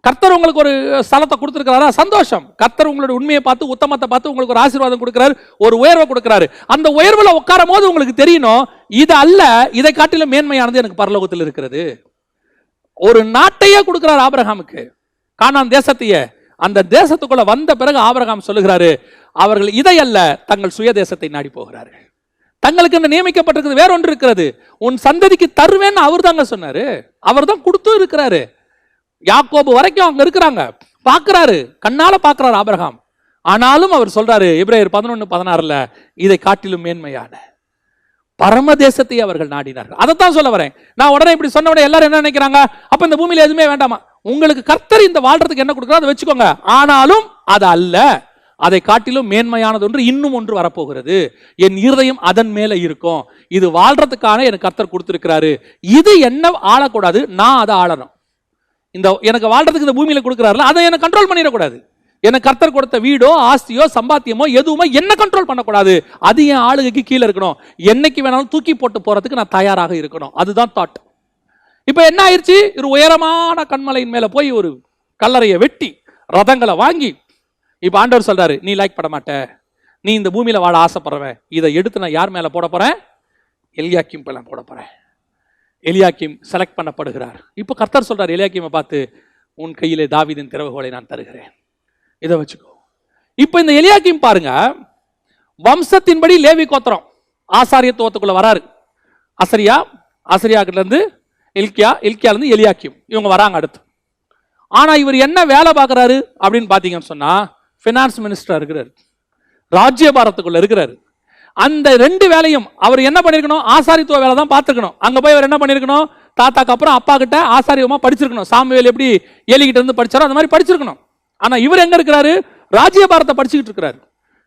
கர்த்தர் உங்களுக்கு ஒரு ஸ்தலத்தை கொடுத்திருக்கிறாரா, சந்தோஷம். கர்த்தர் உங்களுடைய உண்மையை பார்த்து, உத்தமத்தை பார்த்து உங்களுக்கு ஒரு ஆசீர்வாதம் கொடுக்கிறாரு, ஒரு உயர்வை கொடுக்கிறாரு. அந்த உயர்வுல உட்காரும் போது உங்களுக்கு தெரியணும், இது அல்ல, இதை காட்டிலும் மேன்மையானது எனக்கு பரலோகத்தில் இருக்கிறது. ஒரு நாட்டையே கொடுக்கிறார் ஆபிரகாமுக்கு, கானான் தேசத்தையே. அந்த தேசத்துக்குள்ள வந்த பிறகு ஆபிரகாம் சொல்லுகிறாரு, அவர்கள் இதை அல்ல, தங்கள் சுய தேசத்தை நாடி போகிறார்கள். தங்களுக்கு என்ன நியமிக்கப்பட்டிருக்கிறது வேற ஒன்று இருக்கிறது, உன் சந்ததிக்கு தருவேன்னு அவர் தாங்க சொன்னாரு, அவர் தான் கொடுத்து இருக்கிறாரு. யாக்கோபு வரைக்கும் அங்க இருக்கிறாங்க, பார்க்கிறாரு, கண்ணால பார்க்கிறாரு ஆபிரகாம். ஆனாலும் அவர் சொல்றாரு எபிரேயர் 11:16, இதை காட்டிலும் மேன்மையான பரம தேசத்தை அவர்கள் நாடினார்கள். அதைத்தான் சொல்ல வரேன். நான் உடனே இப்படி சொன்ன உடனே எல்லாரும் என்ன நினைக்கிறாங்க, அப்ப இந்த பூமியில எதுவுமே வேண்டாமா? உங்களுக்கு கர்த்தர் இந்த வாழ்றதுக்கு என்ன கொடுக்குறோ அதை வச்சுக்கோங்க. ஆனாலும் அது அல்ல, அதை காட்டிலும் மேன்மையானது ஒன்று இன்னும் ஒன்று வரப்போகிறது. என் இருதயம் அதன் மேல இருக்கும். இது வாழ்றதுக்கான எனக்கு கர்த்தர் கொடுத்திருக்கிறாரு. இது என்ன ஆளக்கூடாது, நான் அதை ஆளணும். இந்த எனக்கு வாழ்றதுக்கு இந்த பூமியில கொடுக்குறாருல, அதை என்ன கண்ட்ரோல் பண்ணிடக்கூடாது. எனக்கு கர்த்தர் கொடுத்த வீடோ ஆஸ்தியோ சம்பாத்தியமோ எதுவுமே என்ன கண்ட்ரோல் பண்ணக்கூடாது. அது என் ஆளுகைக்கு கீழே இருக்கணும். என்னைக்கு வேணாலும் தூக்கி போட்டு போறதுக்கு நான் தயாராக இருக்கணும். அதுதான் தாட். இப்ப என்ன ஆயிடுச்சு, ஒரு உயரமான கண்மலையின் மேல போய் ஒரு கல்லறையை வெட்டி ரதங்களை வாங்கி, இப்ப ஆண்டவர் சொல்றாரு, நீ லைக் பண்ண மாட்ட, நீ இந்த பூமியில வாழ ஆசைப்படுறவன், இதை எடுத்து நான் யார் மேல போட போறேன், எலியாக்கீம் மேல போட போறேன். எலியாக்கீம் செலக்ட் பண்ணப்படுகிறார். இப்ப கர்த்தர் சொல்றார் எலியாக்கீமை பார்த்து, உன் கையிலே தாவீதின் திறவுகோலை நான் தருகிறேன், இதை வச்சுக்கோ. இப்ப இந்த எலியாக்கீம் பாருங்க, வம்சத்தின்படி லேவி கோத்திரம் ஆசாரியத்துவத்துக்குள்ள வராரு. அசரியா, அசரியாக்கிட்ட இருந்து இல்கியா, இல்கியால இருந்து எலியாக்கீம், இவங்க வராங்க அடுத்து. ஆனா இவர் என்ன வேலை பார்க்கறாரு அப்படின்னு பாத்தீங்கன்னு சொன்னா, பினான்ஸ் மினிஸ்டரா இருக்கிறாரு, ராஜ்யபாரத்துக்குள்ள இருக்கிறாரு. அந்த ரெண்டு வேலையும் அவர் என்ன பண்ணிருக்கணும், ஆசாரித்துவ வேலை தான் பார்த்துக்கணும். அங்க போய் அவர் என்ன பண்ணிருக்கணும், தாத்தாக்கு அப்புறம் அப்பா கிட்ட ஆசாரியமா படிச்சிருக்கணும். சாமுவேல் எப்படி ஏலிகிட்ட இருந்து படிச்சாரோ அந்த மாதிரி படிச்சிருக்கணும். ஆனா இவர் எங்க இருக்கிறாரு, ராஜ்யபாரத்தை படிச்சுக்கிட்டு இருக்கிறாரு.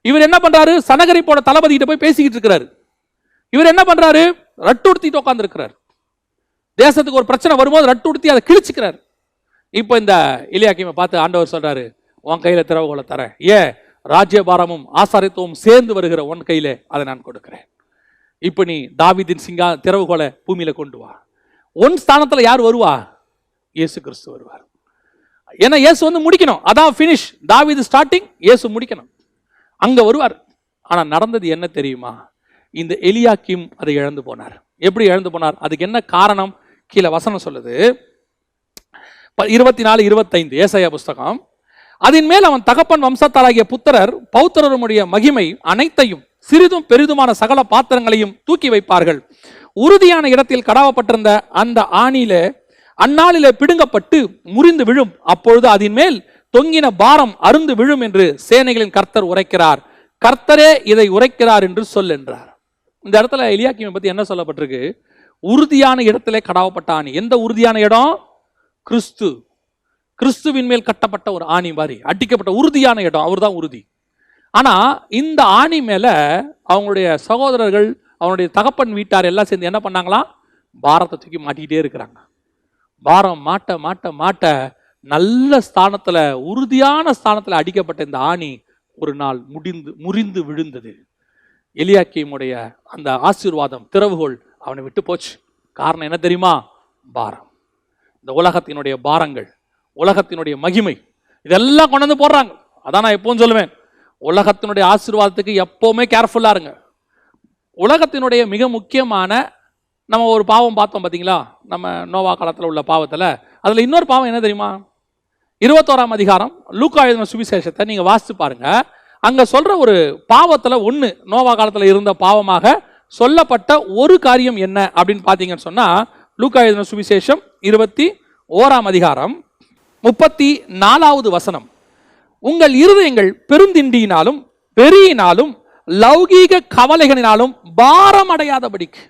இவர் என்ன பண்றாரு, சனகரிப்போட தளபதி கிட்ட போய் பேசிக்கிட்டு இருக்கிறாரு. இவர் என்ன பண்றாரு, ரட்டு உடுத்திட்டு உட்கார்ந்து இருக்கிறார். தேசத்துக்கு ஒரு பிரச்சனை வரும்போது ரட்டு உடுத்தி அதை கிழிச்சுக்கிறார். இப்போ இந்த எலியாக்கீமை பார்த்து ஆண்டவர் சொல்றாரு, உன் கையில திறவுகோலை தரேன், ஏன் ராஜ்யபாரமும் ஆசாரித்துவம் சேர்ந்து வருகிற உன் கையில அதை நான் கொடுக்கிறேன். இப்ப நீ தாவீதின் திறவுகோலை பூமியில கொண்டு வா. உன் ஸ்தானத்துல யார் வருவா, இயேசு கிறிஸ்து வருவார். ஏன்னா இயேசு வந்து முடிக்கணும், அதான் ஃபினிஷ். தாவீது ஸ்டார்டிங், இயேசு முடிக்கணும், அங்க வருவார். ஆனா நடந்தது என்ன தெரியுமா, இந்த எலியாக்கீம் அதை இழந்து போனார். எப்படி இழந்து போனார், அதுக்கு என்ன காரணம், கீழே வசனம் சொல்லுது 24-25 ஏசாயா புஸ்தகம். அதன் மேல் அவன் தகப்பன் வம்சத்தாராகிய புத்திரர் பௌத்திரருடைய மகிமை அனைத்தையும் சிறிதும் பெரிதுமான சகல பாத்திரங்களையும் தூக்கி வைப்பார்கள். உறுதியான இடத்தில் கடாவப்பட்டிருந்த அந்த ஆணியிலே அந்நாளிலே பிடுங்கப்பட்டு முறிந்து விழும். அப்பொழுது அதன் மேல் தொங்கின பாரம் அருந்து விழும் என்று சேனைகளின் கர்த்தர் உரைக்கிறார். கர்த்தரே இதை உரைக்கிறார் என்று சொல் என்றார். இந்த இடத்துல எலியாக்கீமை பத்தி என்ன சொல்லப்பட்டிருக்கு, உறுதியான இடத்திலே கடாவப்பட்ட ஆணி. எந்த உறுதியான இடம், கிறிஸ்து. கிறிஸ்துவின் மேல் கட்டப்பட்ட ஒரு ஆணி மாதிரி அடிக்கப்பட்ட உறுதியான இடம், அவர் தான் உறுதி. ஆனா இந்த ஆணி மேல அவங்களுடைய சகோதரர்கள், அவனுடைய தகப்பன் வீட்டார் எல்லாம் சேர்ந்து என்ன பண்ணாங்களாம், பாரத்தை தூக்கி மாட்டிக்கிட்டே இருக்கிறாங்க. பாரம் மாட்ட மாட்ட மாட்ட நல்ல ஸ்தானத்துல, உறுதியான ஸ்தானத்துல அடிக்கப்பட்ட இந்த ஆணி ஒரு நாள் முறிந்து விழுந்தது. எலியாக்கீமுடைய அந்த ஆசீர்வாதம், திறவுகோல் அவனை விட்டு போச்சு. காரணம் என்ன தெரியுமா, பாரம். இந்த உலகத்தினுடைய பாரங்கள், உலகத்தினுடைய மகிமை, இதெல்லாம் கொண்டு வந்து போடுறாங்க. அதான் நான் எப்பவும் சொல்லுவேன், உலகத்தினுடைய ஆசீர்வாதத்துக்கு எப்பவுமே கேர்ஃபுல்லா இருங்க. உலகத்தினுடைய மிக முக்கியமான, நம்ம ஒரு பாவம் பார்த்தோம் பார்த்தீங்களா, நம்ம நோவா காலத்தில் உள்ள பாவத்தில். அதில் இன்னொரு பாவம் என்ன தெரியுமா, 21ஆம் அதிகாரம் லூக்கா எழுதின சுவிசேஷத்தை நீங்கள் வாசித்து பாருங்க. அங்கே சொல்கிற ஒரு பாவத்தில் ஒன்று, நோவா காலத்தில் இருந்த பாவமாக சொல்லப்பட்ட ஒரு காரியம் என்ன அப்படின்னு பார்த்தீங்கன்னு சொன்னால், லூக்கா எழுதின சுவிசேஷம் 21ஆம் அதிகாரம் 34வது வசனம். உங்கள் இருதயங்கள் பெருந்திண்டியினாலும் வெறியினாலும் லௌகீக கவலைகளினாலும் பாரம் அடையாதபடிக்கு.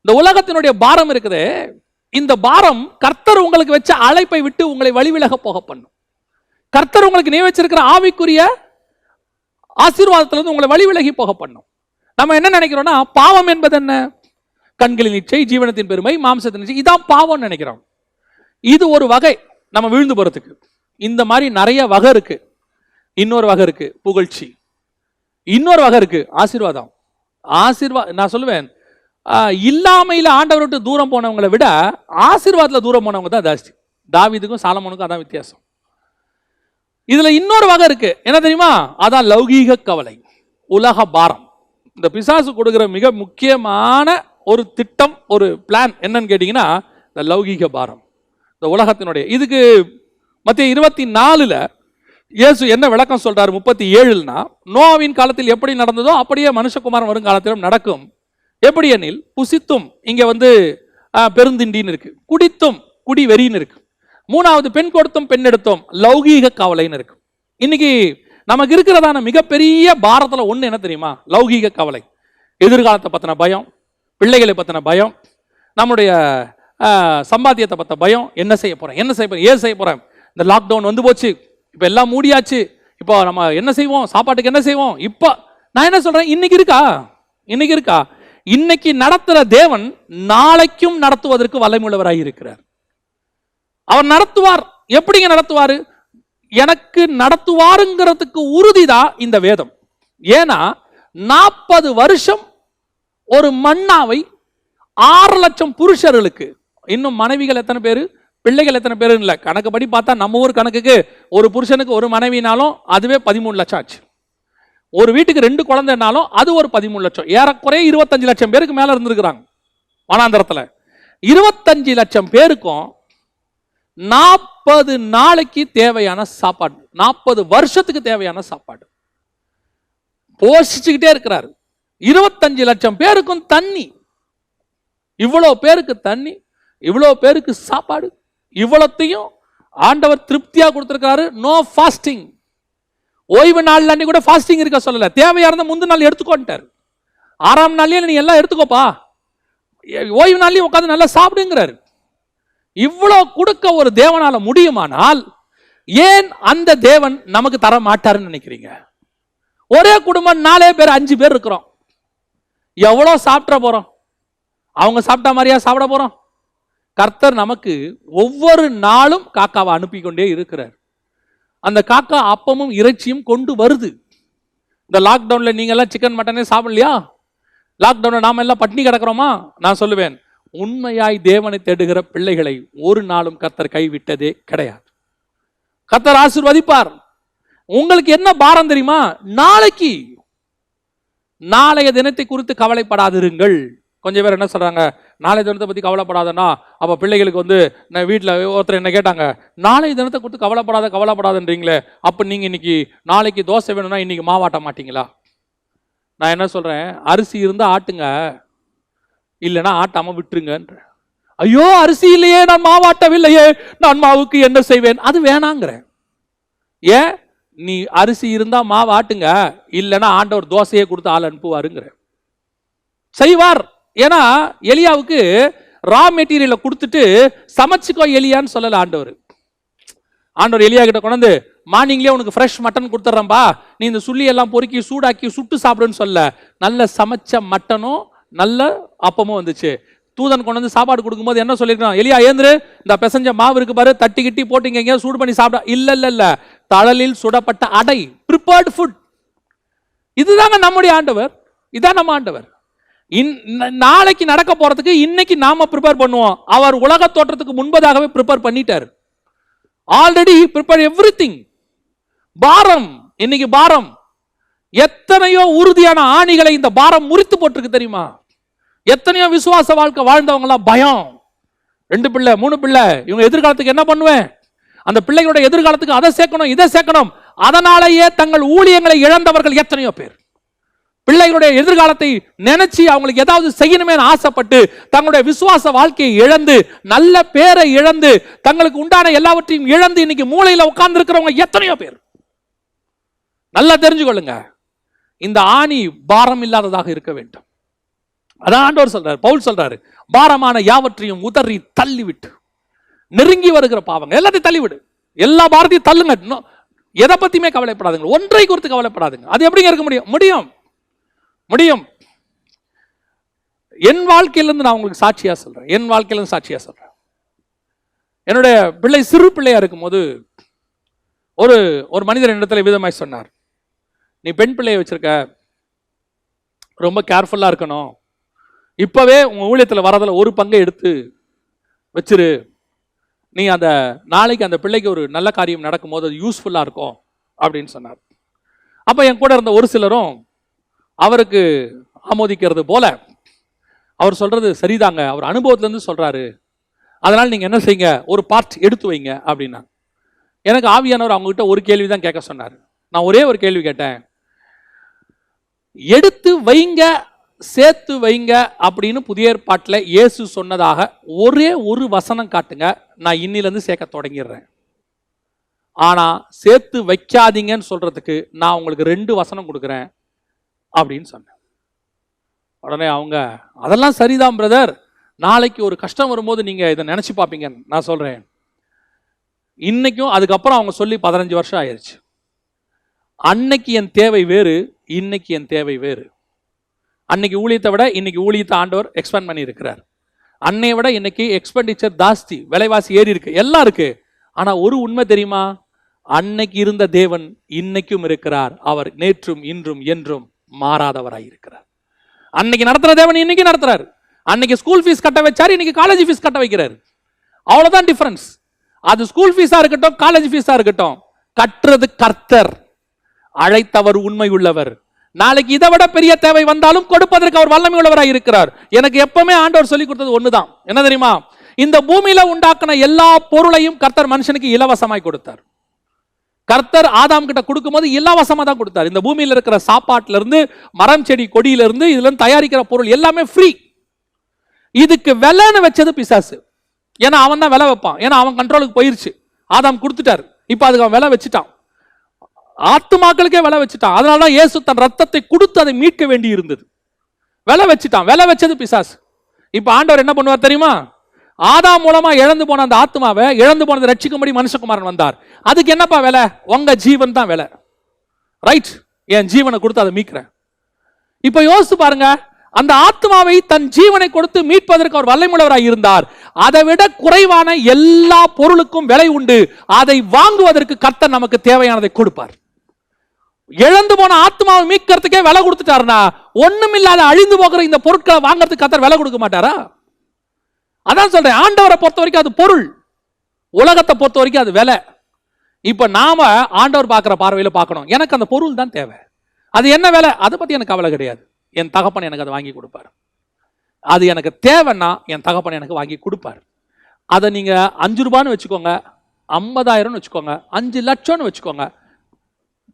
இந்த உலகத்தினுடைய பாரம் இருக்குது, இந்த பாரம் கர்த்தர் உங்களுக்கு வச்ச அழைப்பை விட்டு உங்களை வழிவிலக போக பண்ணும். கர்த்தர் உங்களுக்கு நியமிச்சிருக்கிற ஆவிக்குரிய ஆசீர்வாதத்திலிருந்து உங்களை வழிவிலகி போக பண்ணும். நம்ம என்ன நினைக்கிறோம்னா, பாவம் என்பது என்ன, கண்களின் இச்சை, ஜீவனத்தின் பெருமை, மாம்சத்தின் இச்சை, இதான் பாவம் நினைக்கிறோம். இது ஒரு வகை நம்ம விழுந்து போறதுக்கு. இந்த மாதிரி நிறைய வகை இருக்கு. இன்னொரு வகை இருக்கு புகழ்ச்சி, இன்னொரு வகை இருக்கு ஆசீர்வாதம். நான் சொல்லுவேன், இல்லாமையில ஆண்டவர் விட்டு தூரம் போனவங்களை விட ஆசீர்வாதத்தில் தூரம் போனவங்க தான் ஜாஸ்தி. தாவீதுக்கும் சாலமோனுக்கும் அதான் வித்தியாசம். இதுல இன்னொரு வகை இருக்கு, என்ன தெரியுமா, அதான் லௌகீக கவலை, உலக பாரம். இந்த பிசாசு கொடுக்கிற மிக முக்கியமான ஒரு திட்டம், ஒரு பிளான் என்னன்னு கேட்டீங்கன்னா, இந்த லௌகீக பாரம், இந்த உலகத்தினுடைய. இதுக்கு மத்திய 24ல் இயேசு என்ன விளக்கம் சொல்றாரு, 37னா, நோவாவின் காலத்தில் எப்படி நடந்ததோ அப்படியே மனுஷகுமாரன் வரும் காலத்திலும் நடக்கும். எப்படி எனில், புசித்தும் இங்க வந்து பெருந்திண்டின்னு இருக்கு, குடித்தும் குடி வெறின்னு இருக்கு, மூணாவது பெண் கொடுத்தும் பெண் எடுத்தோம் லௌகீக கவலைன்னு இருக்கு. இன்னைக்கு நமக்கு இருக்கிறதான மிகப்பெரிய பாரத்துல ஒண்ணு என்ன தெரியுமா, லௌகீக கவலை. எதிர்காலத்தை பத்தின பயம், பிள்ளைகளை பத்தின பயம், நம்முடைய சம்பாத்தியத்தை பத்த பயம், என்ன செய்ய போறேன், ஏன் செய்ய போறேன், இந்த லாக்டவுன் வந்து போச்சு, இப்ப எல்லாம் மூடியாச்சு, இப்போ நம்ம என்ன செய்வோம், சாப்பாட்டுக்கு என்ன செய்வோம். இப்போ நான் என்ன சொல்றேன், இன்னைக்கு இருக்கா, இன்னைக்கு நடத்துற தேவன் நாளைக்கும் நடத்துவதற்கு வல்லமையுள்ளவராக இருக்கிறார். அவர் நடத்துவார். எப்படிங்க நடத்துவாரு? எனக்கு நடத்துவாருங்கிறதுக்கு உறுதிதான் இந்த வேதம். ஏன்னா 40 வருஷம் ஒரு மன்னாவை 6 லட்சம் புருஷர்களுக்கு, இன்னும் மனைவிகள் எத்தனை பேரு, பிள்ளைகள் எத்தனை பேரு இல்ல, கணக்குப்படி பார்த்தா நம்ம ஊர் கணக்குக்கு ஒரு புருஷனுக்கு ஒரு மனைவினாலும் அதுவே 13 லட்சம் ஆச்சு. ஒரு வீட்டுக்கு 2 குழந்தைனாலும் அது ஒரு 13 லட்சம். ஏறக்குறைய 25 லட்சம் பேருக்கு மேல இருந்திருக்கிறாங்க வனாந்தரத்துல. 25 லட்சம் பேருக்கும் 40 நாளைக்கு தேவையான சாப்பாடு, 40 வருஷத்துக்கு தேவையான சாப்பாடு போஷிச்சுக்கிட்டே இருக்கிறாரு. 25 லட்சம் பேருக்கும் தண்ணி, இவ்வளவு பேருக்கு தண்ணி, இவ்வளவு பேருக்கு சாப்பாடு, இவ்வளத்தையும் ஆண்டவர் திருப்தியா கொடுத்திருக்காரு. No fasting. ஓய்வு நாள் அன்னைக்கு கூட ஃபாஸ்டிங் இருக்க சொல்லல. தேவையா இருந்த முந்தின நாள் எடுத்துக்கோட்டார். 6ஆம் நாள்லயே நீ எல்லாம் எடுத்துக்கோப்பா, ஓய்வு நாள்லயும் உட்காந்து நல்லா சாப்பிடுங்கிறாரு. இவ்வளவு கொடுக்க ஒரு தேவனால முடியுமானால் ஏன் அந்த தேவன் நமக்கு தர மாட்டாருன்னு நினைக்கிறீங்க? ஒரே குடும்பம் 4 பேர் 5 பேர் இருக்கிறோம். எவ்வளவு சாப்பிட போறோம்? அவங்க சாப்பிட்ட மாதிரியா சாப்பிட போறோம்? கர்த்தர் நமக்கு ஒவ்வொரு நாளும் காக்காவை அனுப்பி கொண்டே இருக்கிறார். அந்த காக்கா அப்பமும் இறைச்சியும் கொண்டு வருது. இந்த லாக்டவுன்ல நீங்க எல்லாம் சிக்கன் மட்டனே சாப்பிடலையா? லாக்டவுன்ல நாம எல்லாம் பட்டினி கிடக்கிறோமா? நான் சொல்லுவேன், உண்மையாய் தேவனை தேடுகிற பிள்ளைகளை ஒரு நாளும் கர்த்தர் கைவிட்டதே கிடையாது. கர்த்தர் ஆசீர்வதிப்பார். உங்களுக்கு என்ன பாரம் தெரியுமா? நாளைய தினத்தை குறித்து கவலைப்படாதிருங்கள். கொஞ்சம் பேர் என்ன சொல்றாங்க, நாளைய தினத்தை பத்தி கவலைப்படாதன்னா அப்ப பிள்ளைகளுக்கு நான் வீட்டில் ஒருத்தர் என்ன கேட்டாங்க, நாளைய தினத்தை குறித்து கவலைப்படாதன்றீங்களே, அப்ப நீங்க இன்னைக்கு நாளைக்கு தோசை வேணும்னா இன்னைக்கு மாவாட்ட மாட்டீங்களா? நான் என்ன சொல்றேன், அரிசி இருந்தா ஆட்டுங்க, இல்லைன்னா ஆட்டாம விட்டுருங்கன்ற. ஐயோ அரிசி இல்லையே, நான் மாவாட்டவில்லையே, நான் மாவுக்கு என்ன செய்வேன்? அது வேணாங்கிறேன். ஏன்? நீ அரிசி இருந்தா மாவு ஆட்டுங்க, இல்லைன்னா ஆண்டவர் தோசையை கொடுத்து ஆள் அனுப்புவாருங்கிற. செய்வார். ஏன்னா எலியாவுக்கு ரா மெட்டீரியலை கொடுத்துட்டு சமைச்சுக்கோ எலியான்னு சொல்லல ஆண்டவர். ஆண்டவர் எலியா கிட்ட கொண்டு மார்னிங்லேயே உனக்கு ஃப்ரெஷ் மட்டன் கொடுத்துட்றேன்பா, நீ இந்த சுள்ளி எல்லாம் பொறுக்கி சூடாக்கி சுட்டு சாப்பிடுன்னு சொல்ல. நல்ல சமைச்ச மட்டனும் நல்ல அப்பமும் வந்துச்சு. தூதன் கொண்டு வந்து சாப்பாடு கொடுக்கும்போது என்ன சொல்லிருக்கான், எலியா ஏந்திரு, இந்த பிசைஞ்ச மாவு இருக்கு பாரு, தட்டி கிட்டி போட்டு இங்க சூடு பண்ணி சாப்பிட. இல்ல, தழலில் சுடப்பட்ட அடை, ப்ரிப்பேர்ட் ஃபுட். இதுதாங்க நம்முடைய ஆண்டவர். இதான் நம்ம ஆண்டவர். நாளைக்கு நடக்க போறதுக்கு இன்னைக்கு நாம ப்ரிப்பேர் பண்ணுவோம். அவர் உலக தோற்றத்துக்கு முன்பதாகவே ப்ரிப்பேர் பண்ணிட்டார். Already prepare everything. பாரம், இன்னைக்கு பாரம், எத்தனையோ உறுதியான ஆணிகளை இந்த பாரம் முறித்து போட்டிருக்கு தெரியுமா? எத்தனையோ விசுவாச வாழ்க்கை வாழ்ந்தவங்க எல்லாம் பயம். 2 பிள்ளை 3 பிள்ளை, இவங்க எதிர்காலத்துக்கு என்ன பண்ணுவேன், அந்த பிள்ளைகளோட எதிர்காலத்துக்கு அதை சேர்க்கணும் இதை சேர்க்கணும். அதனாலேயே தங்கள் ஊழியங்களை இழந்தவர்கள் எத்தனையோ பேர். பிள்ளைகளுடைய எதிர்காலத்தை நினைச்சு அவங்களுக்கு ஏதாவது செய்யணுமே ஆசைப்பட்டு தங்களுடைய விசுவாச வாழ்க்கையை இழந்து, நல்ல பேரை இழந்து, தங்களுக்கு உண்டான எல்லாவற்றையும் இழந்து இன்னைக்கு மூளையில உட்கார்ந்து இருக்கிறவங்க எத்தனையோ பேர். நல்லா தெரிஞ்சுக்கொள்ளுங்க, இந்த ஆணி பாரம் இல்லாததாக இருக்க வேண்டும். அதான் ஆண்டவர் சொல்றாரு, பவுல் சொல்றாரு, பாரமான யாவற்றையும் உதறி தள்ளிவிட்டு, நெருங்கி வருகிற பாவங்கள் எல்லாத்தையும் தள்ளிவிடு, எல்லா பாரத்தையும் தள்ளுங்க. எதை பத்தியுமே கவலைப்படாதுங்க, ஒன்றை குறித்து கவலைப்படாதுங்க. அது எப்படிங்க இருக்க முடியும்? முடியும். என் வாழ்க்கையிலிருந்து நான் உங்களுக்கு சாட்சியா சொல்றேன். என்னுடைய பிள்ளை சிறு பிள்ளையா இருக்கும் போது ஒரு மனிதர் என்னிடத்தில் விதமாய் சொன்னார், நீ பெண் பிள்ளையை வச்சிருக்க, ரொம்ப கேர்ஃபுல்லா இருக்கணும், இப்பவே உங்க ஊழியத்தில் வரதுல ஒரு பங்கை எடுத்து வச்சிரு, நீ அந்த நாளைக்கு அந்த பிள்ளைக்கு ஒரு நல்ல காரியம் நடக்கும் போது அது யூஸ்ஃபுல்லா இருக்கும் அப்படின்னு சொன்னார். அப்ப என் கூட இருந்த ஒரு சிலரும் அவருக்கு ஆமோதிக்கிறது போல, அவர் சொல்றது சரிதாங்க, அவர் அனுபவத்துல இருந்து சொல்றாரு, அதனால நீங்க என்ன செய்யுங்க, ஒரு பார்ட் எடுத்து வைங்க அப்படின்னா. எனக்கு ஆவியானவர் அவங்க கிட்ட ஒரு கேள்விதான் கேட்க சொன்னார். நான் ஒரே ஒரு கேள்வி கேட்டேன், எடுத்து வைங்க சேர்த்து வைங்க அப்படின்னு புதிய ஏற்பாட்டில் இயேசு சொன்னதாக ஒரே ஒரு வசனம் காட்டுங்க, நான் இன்னிலிருந்து சேர்க்க தொடங்கிடுறேன். ஆனா சேர்த்து வைக்காதீங்கன்னு சொல்றதுக்கு நான் உங்களுக்கு 2 வசனம் கொடுக்குறேன் அப்படின்னு சொன்னேன். உடனே அவங்க, அதெல்லாம் சரிதான் பிரதர், நாளைக்கு ஒரு கஷ்டம் வரும்போது நீங்க இதை நினைச்சு பார்ப்பீங்க. நான் சொல்றேன், இன்னைக்கும் அதுக்கப்புறம் அவங்க சொல்லி 15 வருஷம் ஆயிடுச்சு. அன்னைக்கு என் தேவை வேறு, இன்னைக்கு என் தேவை வேறு. அன்னைக்கு ஊழியத்தை விட இன்னைக்கு ஊழியத்தை ஆண்டவர் எக்ஸ்பேண்ட் பண்ணி இருக்கிறார். அன்னைய விட இன்னைக்கு எக்ஸ்பெண்டிச்சர் ஜாஸ்தி, விலைவாசி ஏறி இருக்கு, எல்லாம் இருக்கு. ஆனா ஒரு உண்மை தெரியுமா? அன்னைக்கு இருந்த தேவன் இன்னைக்கும் இருக்கிறார். அவர் நேற்றும் இன்றும் என்றும் மாறாதவராய் இருக்கிறார். அன்னைக்கு நடத்துற தேவன் இன்னைக்கு நடத்துறாரு. அன்னைக்கு ஸ்கூல் ஃபீஸ் கட்ட வச்சாரு, இன்னைக்கு காலேஜ் ஃபீஸ் கட்ட வைக்கிறாரு. அவ்வளவுதான் டிஃபரன்ஸ். அது ஸ்கூல் ஃபீஸா இருக்கட்டும், காலேஜ் ஃபீஸா இருக்கட்டும், கட்டுறது கர்த்தர், அழைத்தவர் உண்மை உள்ளவர். நாளைக்கு இதை விட பெரிய தேவை வந்தாலும் கொடுப்பதற்கு அவர் வல்லமை உள்ளவராய் இருக்கிறார். எனக்கு எப்பவுமே ஆண்டவர் சொல்லி கொடுத்தது ஒண்ணுதான், என்ன தெரியுமா? இந்த பூமியில உண்டாக்குன எல்லா பொருளையும் கர்த்தர் மனுஷனுக்கு இலவசமாய் கொடுத்தார். கர்த்தர் ஆதாம் கிட்ட கொடுக்கும்போது இலவசமா தான் கொடுத்தார். இந்த பூமியில இருக்கிற சாப்பாட்டுல இருந்து, மரம் செடி கொடியில இருந்து, இதுல இருந்து தயாரிக்கிற பொருள் எல்லாமே ஃப்ரீ. இதுக்கு விலைன்னு வச்சது பிசாசு. ஏன்னா அவன் தான் விலை வைப்பான். ஏன்னா அவன் கண்ட்ரோலுக்கு போயிருச்சு. ஆதாம் கொடுத்துட்டார், இப்ப அதுக்கு அவன் விலை வச்சுட்டான். ஆத்துமாக்களுக்கே விலை வச்சுட்டான். அதனாலதான் இயேசு தன் ரத்தத்தை கொடுத்து அதை மீட்க வேண்டி இருந்தது. விலை வச்சுட்டான், விலை வச்சது பிசாசு. இப்ப ஆண்டவர் என்ன பண்ணுவார் தெரியுமா? ஆதாம் மூலமா இழந்து போன அந்த ஆத்மாவை, இழந்து போனதை ரட்சிக்கும்படி மனுஷகுமாரன் வந்தார். அதுக்கு என்னப்பா விலை? உங்க ஜீவன் தான் விலை. ரைட், என் ஜீவனை கொடுத்து அதை மீட்கிறேன். இப்ப யோசிச்சு பாருங்க, அந்த ஆத்மாவை தன் ஜீவனை கொடுத்து மீட்பதற்கு அவர் வல்லமையுள்ளவராய் இருந்தார். அதை விட குறைவான எல்லா பொருளுக்கும் விலை உண்டு. அதை வாங்குவதற்கு கர்த்தர் நமக்கு தேவையானதை கொடுப்பார். இழந்து போன ஆத்மாவை மீட்கிறதுக்கே விலை கொடுத்துட்டாருன்னா, ஒண்ணுமில்லாத அழிந்து போகிற இந்த பொருட்களை வாங்கறதுக்கு கர்த்தர் விலை கொடுக்க மாட்டாரா? அதான் சொல்றேன், ஆண்டவரை பொறுத்த வரைக்கும் அது பொருள், உலகத்தை பொறுத்த வரைக்கும் அது விலை. இப்ப நாம ஆண்டவர் பார்க்கிற பார்வையில பார்க்கணும், எனக்கு அந்த பொருள் தான் தேவை. அது என்ன விலை, அதை பத்தி எனக்கு கவலை கிடையாது. என் தகப்பன் எனக்கு அதை வாங்கி கொடுப்பார். அது எனக்கு தேவைன்னா என் தகப்பன் எனக்கு வாங்கி கொடுப்பார். அதை நீங்க 5 ரூபான்னு வச்சுக்கோங்க, 50,000 வச்சுக்கோங்க, 5 லட்சம்னு வச்சுக்கோங்க,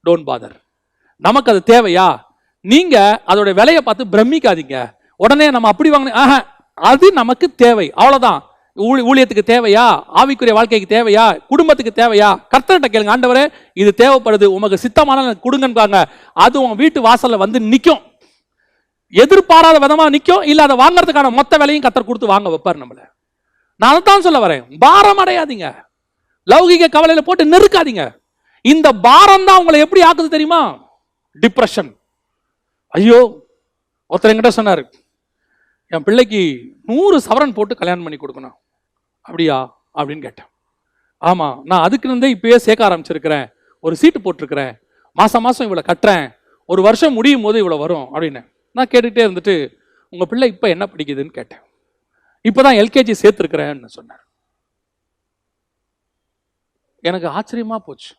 டோன்ட் பாதர். நமக்கு அது தேவையா? நீங்க அதோட விலையை பார்த்து பிரமிக்காதீங்க. உடனே நம்ம அப்படி வாங்க, அது நமக்கு தேவை, அவ்வளவுதான். ஊழியத்துக்கு தேவையா, ஆவிக்குரிய வாழ்க்கைக்கு தேவையா, குடும்பத்துக்கு தேவையா, கர்த்தர்கிட்ட கேளுங்க, ஆண்டவரே இது தேவைப்படுது, உமக்கு சித்தமான கொடுங்கன்னு. அது உங்க வீட்டு வாசல்ல வந்து நிற்கும். எதிர்பாராத விதமா நிற்கும். இல்ல அதை வாங்கறதுக்கான மொத்த விலையும் கர்த்தர் கொடுத்து வாங்க வைப்பார் நம்மள. நான் தான் சொல்ல வரேன், பாரம் அடையாதீங்க, லௌகிக கவலையில போட்டு நெருக்காதீங்க. இந்த பாரம் தான் உங்களை எப்படி ஆக்குது தெரியுமா? டிப்ரெஷன். ஐயோ, ஒருத்தர் என்கிட்ட சொன்னாரு, என் பிள்ளைக்கு 100 சவரன் போட்டு கல்யாணம் பண்ணி கொடுக்கணும். அப்படியா அப்படின்னு கேட்டேன். ஆமா, நான் அதுக்கு இருந்தே இப்பயே சேர்க்க ஆரம்பிச்சிருக்கிறேன், ஒரு சீட்டு போட்டிருக்கிறேன், மாசம் மாசம் இவ்வளவு கட்டுறேன், ஒரு வருஷம் முடியும் போது இவ்வளவு வரும் அப்படின்னு. நான் கேட்டுக்கிட்டே இருந்துட்டு, உங்க பிள்ளை இப்ப என்ன படிக்குதுன்னு கேட்டேன். இப்பதான் எல்கேஜி சேர்த்திருக்கிறேன்னு சொன்னார். எனக்கு ஆச்சரியமா போச்சு.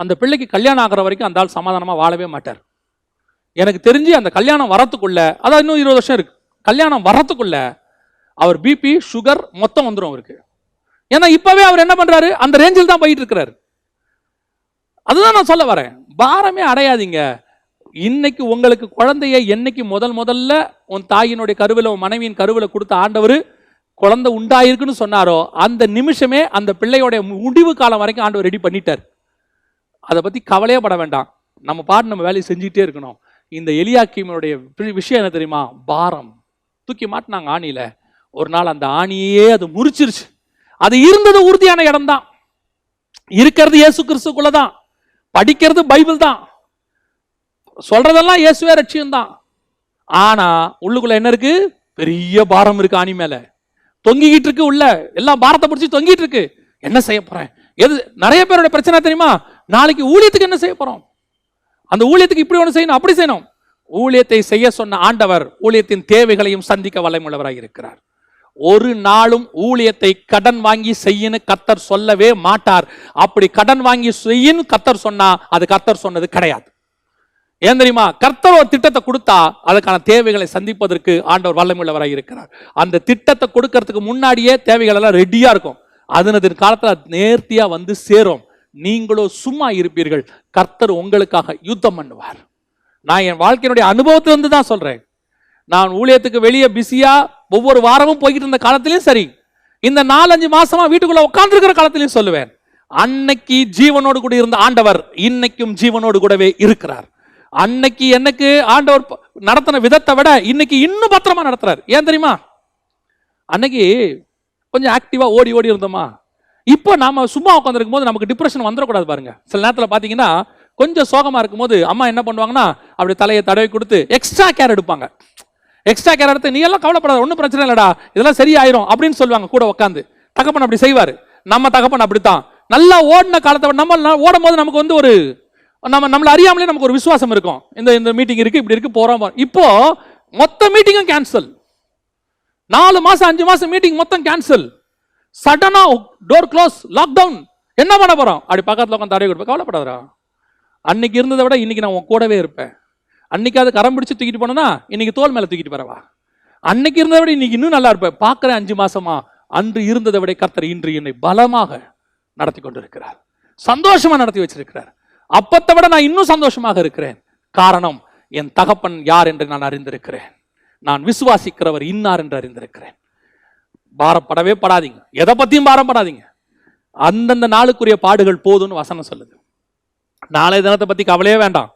அந்த பிள்ளைக்கு கல்யாணம் ஆகிற வரைக்கும் அந்த ஆள் சமாதானமா வாழவே மாட்டார். எனக்கு தெரிஞ்சு அந்த கல்யாணம் வரத்துக்குள்ள, அதாவது இன்னும் 20 வருஷம் இருக்கு, கல்யாணம் வரத்துக்குள்ள அவர் பிபி சுகர் மொத்தம் வந்துடும் அவருக்கு. ஏன்னா இப்பவே அவர் என்ன பண்றாரு, அந்த ரேஞ்சில் தான் போயிட்டு இருக்கிறாரு. அதுதான் நான் சொல்ல வரேன், பாரமே அடையாதீங்க. இன்னைக்கு உங்களுக்கு குழந்தைய என்னைக்கு முதல்ல உன் தாயினுடைய கருவில, உன் மனைவியின் கருவில கொடுத்த ஆண்டவர் குழந்தை உண்டாயிருக்குன்னு சொன்னாரோ, அந்த நிமிஷமே அந்த பிள்ளையோட முடிவு காலம் வரைக்கும் ஆண்டவர் ரெடி பண்ணிட்டார். அதை பத்தி கவலையே பட வேண்டாம். நம்ம பாட்டு நம்ம வேலையை செஞ்சுட்டே இருக்கணும். இந்த எலியாக்கீமுடைய விஷயம் என்ன தெரியுமா? பாரம் தூக்கி மாட்டினாங்க ஆணியில. ஒரு நாள் அந்த ஆணியே அது முறிச்சிருச்சு. அது இருந்தது உறுதியான இடம் தான், இருக்கிறது இயேசு கிறிஸ்துக்குள்ளதான், படிக்கிறது பைபிள் தான், சொல்றதெல்லாம் இயேசுவே ரட்சியம் தான். ஆனா உள்ளுக்குள்ள என்ன இருக்கு? பெரிய பாரம் இருக்கு. ஆணி மேல தொங்கிக்கிட்டு இருக்கு, உள்ள எல்லாம் பாரத்தை பிடிச்சி தொங்கிட்டு இருக்கு. என்ன செய்ய போறேன்? எது நிறைய பேரோட பிரச்சனை தெரியுமா? நாளைக்கு ஊழியத்துக்கு என்ன செய்ய போறோம்? அந்த ஊழியத்துக்கு இப்படி ஒன்று செய்யணும், அப்படி செய்யணும். ஊழியத்தை செய்ய சொன்ன ஆண்டவர் ஊழியத்தின் தேவைகளையும் சந்திக்க வல்லமையுள்ளவராக இருக்கிறார். ஒரு நாளும் ஊழியத்தை கடன் வாங்கி செய்யன்னு கர்த்தர் சொல்லவே மாட்டார். அப்படி கடன் வாங்கி செய்யன்னு கர்த்தர் சொன்னா அது கர்த்தர் சொன்னது கிடையாது. ஏன் தெரியுமா? கர்த்தர் ஒரு திட்டத்தை கொடுத்தா அதுக்கான தேவைகளை சந்திப்பதற்கு ஆண்டவர் வல்லமையுள்ளவராக இருக்கிறார். அந்த திட்டத்தை கொடுக்கறதுக்கு முன்னாடியே தேவைகள் எல்லாம் ரெடியா இருக்கும். அதனது காலத்துல நேர்த்தியா வந்து சேரும். நீங்களோ சும்மா இருப்பீர்கள். கர்த்தர் உங்களுக்காக யுத்தம் பண்ணுவார். நான் என் வாழ்க்கையினுடைய அனுபவத்திலிருந்து தான் சொல்றேன். நான் ஊழியத்துக்கு வெளியே பிஸியா ஒவ்வொரு வாரமும் போய்கிட்டு இருந்த காலத்திலையும் சரி, இந்த 4-5 மாசமா வீட்டுக்குள்ள உட்கார்ந்து இருக்கிற காலத்திலையும் சொல்லுவேன், அன்னைக்கு ஜீவனோடு கூட இருந்த ஆண்டவர் இன்னைக்கும் ஜீவனோடு கூடவே இருக்கிறார். அன்னைக்கு எனக்கு ஆண்டவர் நடத்தின விதத்தை விட இன்னைக்கு இன்னும் பத்திரமா நடத்துறாரு. ஏன் தெரியுமா? அன்னைக்கு கொஞ்சம் ஆக்டிவா ஓடி இருந்தோமா, இப்போ நாம சும்மா உட்காந்துருக்கும் போது நமக்கு டிப்ரெஷன் வந்துடக்கூடாது பாருங்க. சில நேரத்தில் பார்த்தீங்கன்னா கொஞ்சம் சோகமா இருக்கும் போது அம்மா என்ன பண்ணுவாங்கன்னா அப்படி தலையை தடவை கொடுத்து எக்ஸ்ட்ரா கேர் எடுப்பாங்க. எக்ஸ்ட்ரா கேர் எடுத்து நீ எல்லாம் கவலைப்படாத, ஒன்றும் பிரச்சனை இல்லடா, இதெல்லாம் சரியாயிரும் அப்படின்னு சொல்லுவாங்க கூட உட்காந்து. தகப்பன் அப்படி செய்வார். நம்ம தகப்பன் அப்படித்தான். நல்லா ஓடின காலத்தை நம்ம ஓடும் போது நமக்கு வந்து ஒரு நம்மள அறியாமலே நமக்கு ஒரு விசுவாசம் இருக்கும். இந்த மீட்டிங் இருக்கு, இப்படி இருக்கு, போறோம். இப்போ மொத்த மீட்டிங்கும் கேன்சல். 4 மாசம் 5 மாசம் மீட்டிங் மொத்தம் கேன்சல். சடனா டோர் க்ளோஸ், லாக்டவுன். என்ன பண்ண போறோம்? அப்படி பக்கத்துல உட்காந்து தடவை கொடுப்பேன். கவலைப்படாதா, அன்னைக்கு இருந்ததை விட இன்னைக்கு நான் உன் கூடவே இருப்பேன். அன்னைக்கு அது கரம் பிடிச்சு தூக்கிட்டு போனா இன்னைக்கு தோல் மேல தூக்கிட்டு வரவா. அன்னைக்கு இருந்ததை விட இன்னைக்கு இன்னும் நல்லா இருப்பேன். பார்க்கிறேன் 5 மாசமா அன்று இருந்ததை விட கர்த்தர் இன்று என்னை பலமாக நடத்தி கொண்டிருக்கிறார், சந்தோஷமா நடத்தி வச்சிருக்கிறார். அப்பத்தை விட நான் இன்னும் சந்தோஷமாக இருக்கிறேன். காரணம், என் தகப்பன் யார் என்று நான் அறிந்திருக்கிறேன். நான் விசுவாசிக்கிறவர் இன்னார் என்று அறிந்திருக்கிறேன். பாரப்படவே படாதீங்க, எதை பத்தியும் பாரப்படாதீங்க. அந்தந்த நாளுக்குரிய பாடுகள் போதும்னு வசனம் சொல்லுது. நாளைய தினத்தை பத்தி கவலையே வேண்டாம்.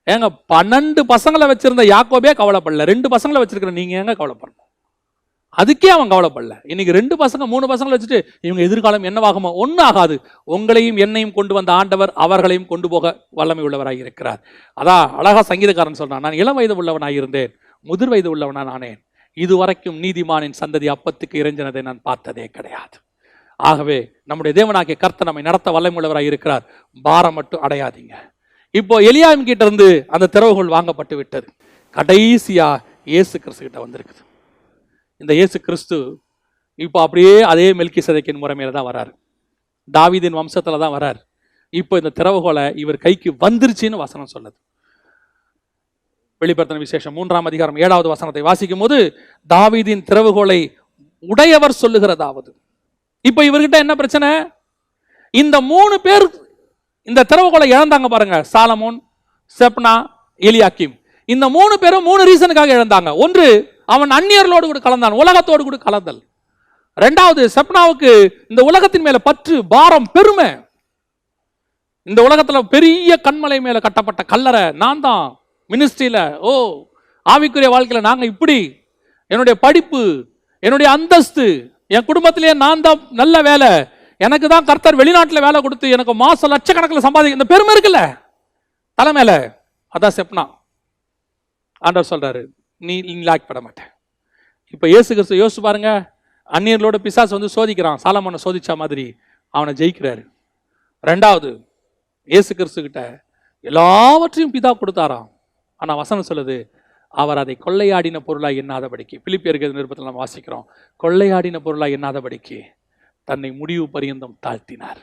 ஏங்க 12 பசங்களை வச்சிருந்த யாக்கோபே கவலைப்படல, 2 பசங்களை வச்சிருக்கிற நீங்க ஏங்க கவலைப்படணும்? அதுக்கே அவன் கவலைப்படல. இன்னைக்கு 2 பசங்க 3 பசங்களை வச்சுட்டு இவங்க எதிர்காலம் என்னவாகுமோ? ஒன்னும் ஆகாது. உங்களையும் என்னையும் கொண்டு வந்த ஆண்டவர் அவர்களையும் கொண்டு போக வல்லமை உள்ளவராக இருக்கிறார். அதான் அழகா சங்கீதக்காரன் சொல்றான், நான் இளம் வயது உள்ளவனாக இருந்தேன், முதிர் வயது உள்ளவனா நானேன், இதுவரைக்கும் நீதிமானின் சந்ததி அப்பத்துக்கு இறைஞ்சினதை நான் பார்த்ததே கிடையாது. ஆகவே நம்முடைய தேவனாகிய கர்த்தர் நம்மை நடத்த வல்லமை உள்ளவராக இருக்கிறார். பாரம் மட்டும் அடையாதீங்க. இப்போ எலியாவின் கிட்ட இருந்து அந்த திறவுகோல் வாங்கப்பட்டு விட்டது. கடைசியா இயேசு கிறிஸ்து கிட்ட வந்திருக்குது. இந்த இயேசு கிறிஸ்து இப்போ அப்படியே அதே மெல்கிசேதேக்கின் முறைமையில தான் வராரு, தாவீதின் வம்சத்துல தான் வராரு. இப்போ இந்த திறவுகோலை இவர் கைக்கு வந்துருச்சுன்னு வசனம் சொல்லுது. வெளிப்படுத்தின விசேஷம் 3ஆம் அதிகாரம் 7வது வசனத்தை வாசிக்கும் போது, தாவீதின் திறவுகோலை உடையவர் சொல்லுகிறதாவது. இப்போ இவர்கிட்ட என்ன பிரச்சனை? இந்த 3 பேர் இந்த திறவுகோலை இழந்தாங்க பாருங்க. சாலமோன், செப்னா, எலியாக்கிம். இந்த 3 பேரும் 3 ரீசனுக்காக இழந்தாங்க. ஒன்று, அவன் அந்நியர்களோடு கூட கலந்தான், உலகத்தோடு கூட கலந்தல். 2வது, செப்னாவுக்கு இந்த உலகத்தின் மேல பற்று, பாரம், பெருமை. இந்த உலகத்துல பெரிய கண்மலை மேல கட்டப்பட்ட கல்லறை நான் தான் மினிஸ்ட்ரியில, ஆவிக்குரிய வாழ்க்கையில நாங்க இப்படி, என்னுடைய படிப்பு, என்னுடைய அந்தஸ்து, என் குடும்பத்திலேயே நான் தான் நல்ல வேலை, எனக்கு தான் கர்த்தர் வெளிநாட்டில் வேலை கொடுத்து எனக்கு மாசம் லட்சக்கணக்கில் சம்பாதிக்க, இந்த பெருமை இருக்குல்ல தலைமையில. அதான் செப்னா. ஆண்டவர் சொல்றாரு, நீ லாய்க்கப்பட மாட்டேன். இப்ப இயேசு கிறிஸ்து யோசிச்சு பாருங்க, அந்நியர்களோட பிசாசு வந்து சோதிக்கிறான், சாலமோனை சோதிச்சா மாதிரி அவனை ஜெயிக்கிறாரு. 2வது, இயேசு கிறிஸ்து கிட்ட எல்லாவற்றையும் பிதா கொடுத்தாராம். ஆனா வசனம் சொல்லுது, அவர் அதை கொள்ளையாடின பொருளாய் எண்ணாதபடிக்கு, பிலிப்பியர்கள் நிருபத்தில் நம்ம வாசிக்கிறோம், கொள்ளையாடின பொருளாய் எண்ணாதபடிக்கு தன்னை முடிவு பரியந்தம் தாழ்த்தினார்.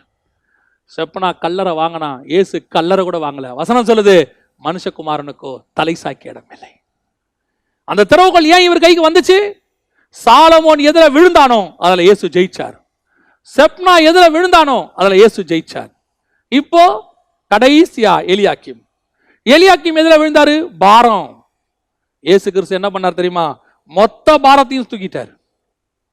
செப்பனா கல்லறை வாங்கினா, இயேசு கல்லறை கூட வாங்கல. வசனம் சொல்லுது, மனுஷகுமாரனுக்கோ தலை சாய்க்க இடம் இல்லை. அந்த திறவுகோல் ஏன் இவர் கைக்கு வந்துச்சு? சாலமோன் எதிர விழுந்தானோ அதுல இயேசு ஜெயிச்சார். செப்னா எதிர விழுந்தானோ அதுல இயேசு ஜெயிச்சார். இப்போ கடைசியா எலியாக்கிம். எலியாக்கிம் எதிர விழுந்தாரு, பாரம். இயேசு கிறிஸ்து என்ன பண்ணார் தெரியுமா? மொத்த பாரத்தையும் தூக்கிட்டாரு,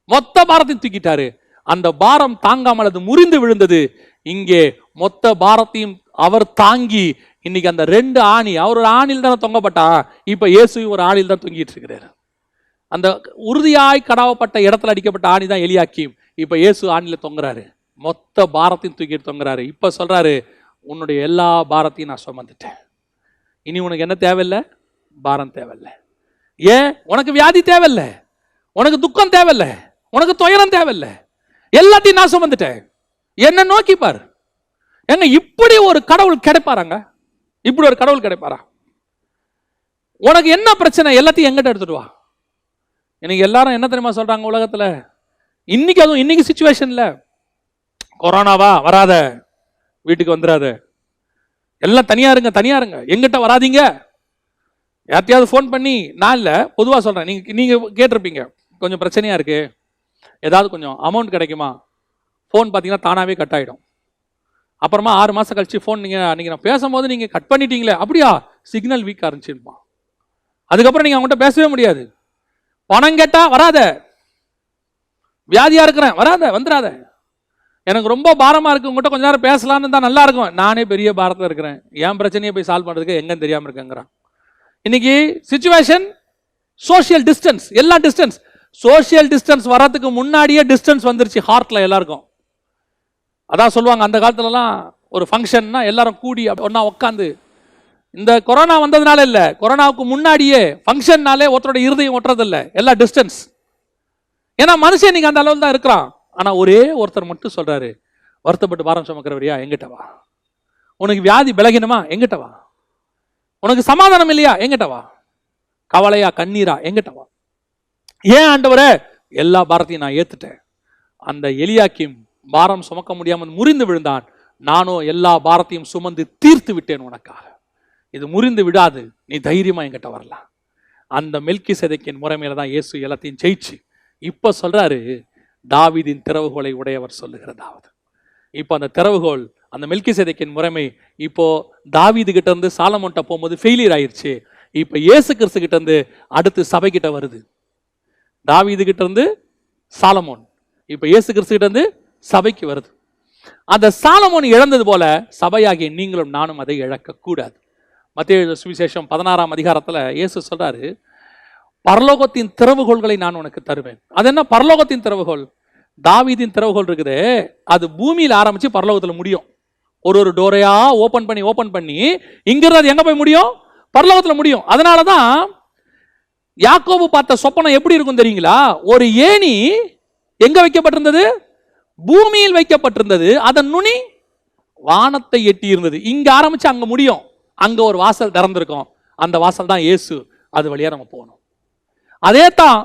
மொத்த பாரத்தையும் தூக்கிட்டாரு. அந்த பாரம் தாங்காமல் அது முறிந்து விழுந்தது. இங்கே மொத்த பாரத்தையும் அவர் தாங்கி இன்னைக்கு அந்த 2 ஆணி, அவர் ஒரு ஆணில் தானே தொங்கப்பட்டா, இப்ப இயேசு ஒரு ஆணில் தான் தொங்கிட்டு இருக்கிறார். அந்த உறுதியாய் கடாவப்பட்ட இடத்துல அடிக்கப்பட்ட ஆணி தான் எலியாக்கிம். இப்ப இயேசு ஆணில தொங்குறாரு, மொத்த பாரத்தையும் தூக்கிட்டு தொங்குறாரு. இப்ப சொல்றாரு, உன்னுடைய எல்லா பாரத்தையும் நான் சுமந்துட்டேன், இனி உனக்கு என்ன தேவையில்லை? பாரம் தேவையில்லை. ஏன்? உனக்கு வியாதி தேவையில்லை, உனக்கு துக்கம் தேவையில்லை, உனக்கு துயரம் தேவையில்லை, எல்லாத்தையும் நான் சுமந்துட்டேன். என்ன நோக்கி பார். எங்க இப்படி ஒரு கடவுள் கிடைப்பாராங்க? இப்படி ஒரு கடவுள் கிடைப்பாரா? உனக்கு என்ன பிரச்சனை? எல்லாத்தையும் எங்கிட்ட எடுத்துட்டு வா. இன்னைக்கு எல்லாரும் என்ன தெரியுமா சொல்றாங்க உலகத்துல? இன்னைக்கு அதுவும் இன்னைக்கு சிச்சுவேஷன்ல, கொரோனாவா வராத, வீட்டுக்கு வந்துடாத, எல்லாம் தனியா இருங்க, தனியா இருங்க, எங்கிட்ட வராதீங்க. யார்ட்டையாவது ஃபோன் பண்ணி, நான் இல்லை பொதுவாக சொல்றேன், நீங்க கேட்டிருப்பீங்க, கொஞ்சம் பிரச்சனையா இருக்கு, ஏதாவது கொஞ்சம் அமௌண்ட் கிடைக்குமா? ஃபோன் பார்த்தீங்கன்னா தானாவே கட் ஆகிடும். அப்புறமா 6 மாதம் கழிச்சு ஃபோன் நீங்கள் நான் பேசும்போது நீங்கள் கட் பண்ணிட்டீங்களே, அப்படியா? சிக்னல் வீக்காக இருந்துச்சுப்பா. அதுக்கப்புறம் நீங்கள் அவங்ககிட்ட பேசவே முடியாது. பணம் கேட்டால் வராத, வியாதியாக இருக்கிறேன் வராத, வந்துடாத, எனக்கு ரொம்ப பாரமாக இருக்கு, உங்கள்கிட்ட கொஞ்ச நேரம் பேசலான்னு தான் நல்லா இருக்கும், நானே பெரிய பாரத்தில் இருக்கிறேன், என் பிரச்சனையை போய் சால்வ் பண்ணுறதுக்கு எங்கன்னு தெரியாமல் இருக்கேங்கிறான். இன்னைக்கு சிச்சுவேஷன் சோஷியல் டிஸ்டன்ஸ், எல்லாம் டிஸ்டன்ஸ். சோஷியல் டிஸ்டன்ஸ் வரதுக்கு முன்னாடியே டிஸ்டன்ஸ் வந்துருச்சு ஹார்ட்ல எல்லாருக்கும். அதான் சொல்லுவாங்க, அந்த காலத்துலலாம் ஒரு ஃபங்க்ஷன்னா எல்லாரும் கூடி ஒன்னா உட்காந்து இந்த கொரோனா வந்ததுனால இல்ல, கொரோனாவுக்கு முன்னாடியே ஃபங்க்ஷன்னாலே ஒருத்தரோட இருதயம் ஒட்டுறதில்ல, எல்லாம் டிஸ்டன்ஸ். ஏன்னா மனுஷன் நீங்க அந்த அளவில் தான் இருக்கிறான். ஆனா ஒரே ஒருத்தர் மட்டும் சொல்றாரு, வருத்தப்பட்டு பாரம் சுமக்கிறவரியா எங்கிட்ட வா, உனக்கு வியாதி பலகீனமா எங்கிட்ட வா, உனக்கு சமாதானம் இல்லையா எங்கிட்ட வா, கவலையா கண்ணீரா எங்கிட்ட வா. ஏன் ஆண்டவரே, எல்லா பாரத்தையும் நான் ஏத்துட்டேன். அந்த எலியாக்கீம் பாரம் சுமக்க முடியாமல் முறிந்து விழுந்தான், நானோ எல்லா பாரத்தையும் சுமந்து தீர்த்து விட்டேன் உனக்காக. இது முறிந்து விடாது, நீ தைரியமா என்கிட்ட வரலாம். அந்த மெல்கிசேதேக்கின் முறைமையில தான் இயேசு எல்லாத்தையும் ஜெயிச்சு இப்ப சொல்றாரு, தாவீதின் திறவுகோலை உடையவர் சொல்லுகிறதாவது. இப்ப அந்த திறவுகோல், அந்த மெல்கிசேதேக்கின் முறைமை இப்போ தாவீது கிட்ட இருந்து சாலமோன்ட்ட போகும்போது ஃபெயிலியர் ஆயிடுச்சு. இப்ப இயேசு கிறிஸ்து கிட்ட இருந்து அடுத்து சபை கிட்ட வருது. தாவீது கிட்ட இருந்து சாலமோன், இப்ப இயேசு கிறிஸ்து கிட்ட இருந்து சபைக்கு வருது. அந்த சாலமோன் இழந்தது போல சபையாகிய நீங்களும் நானும் அதை இழக்க கூடாது. மத்தேயு சுவிசேஷம் 16ஆம் அதிகாரத்துல இயேசு சொல்றாரு, பரலோகத்தின் திறவுகோள்களை நான் உனக்கு தருவேன். அது என்ன பரலோகத்தின் திறவுகோள்? தாவீதின் திறவுகோள் இருக்குது, அது பூமியில் ஆரம்பிச்சு பரலோகத்துல முடியும். ஒரு டோரையா ஓபன் பண்ணி இங்கிருந்து அது எங்க போய் முடியும்? பரலோகத்துல முடியும். அதனாலதான் யாக்கோபு பார்த்த சொப்பனம் எப்படி இருக்கும் தெரியுங்களா? ஒரு ஏணி எங்க வைக்கப்பட்டிருந்தது? பூமியில் வைக்கப்பட்டிருந்தது. அதன் நுனி வானத்தை எட்டி இருந்தது. இங்க ஆரம்பிச்சு அங்க முடியும். அங்க ஒரு வாசல் திறந்திருக்கும், அந்த வாசல் தான் இயேசு. அது வழியா நம்ம போகணும். அதே தான்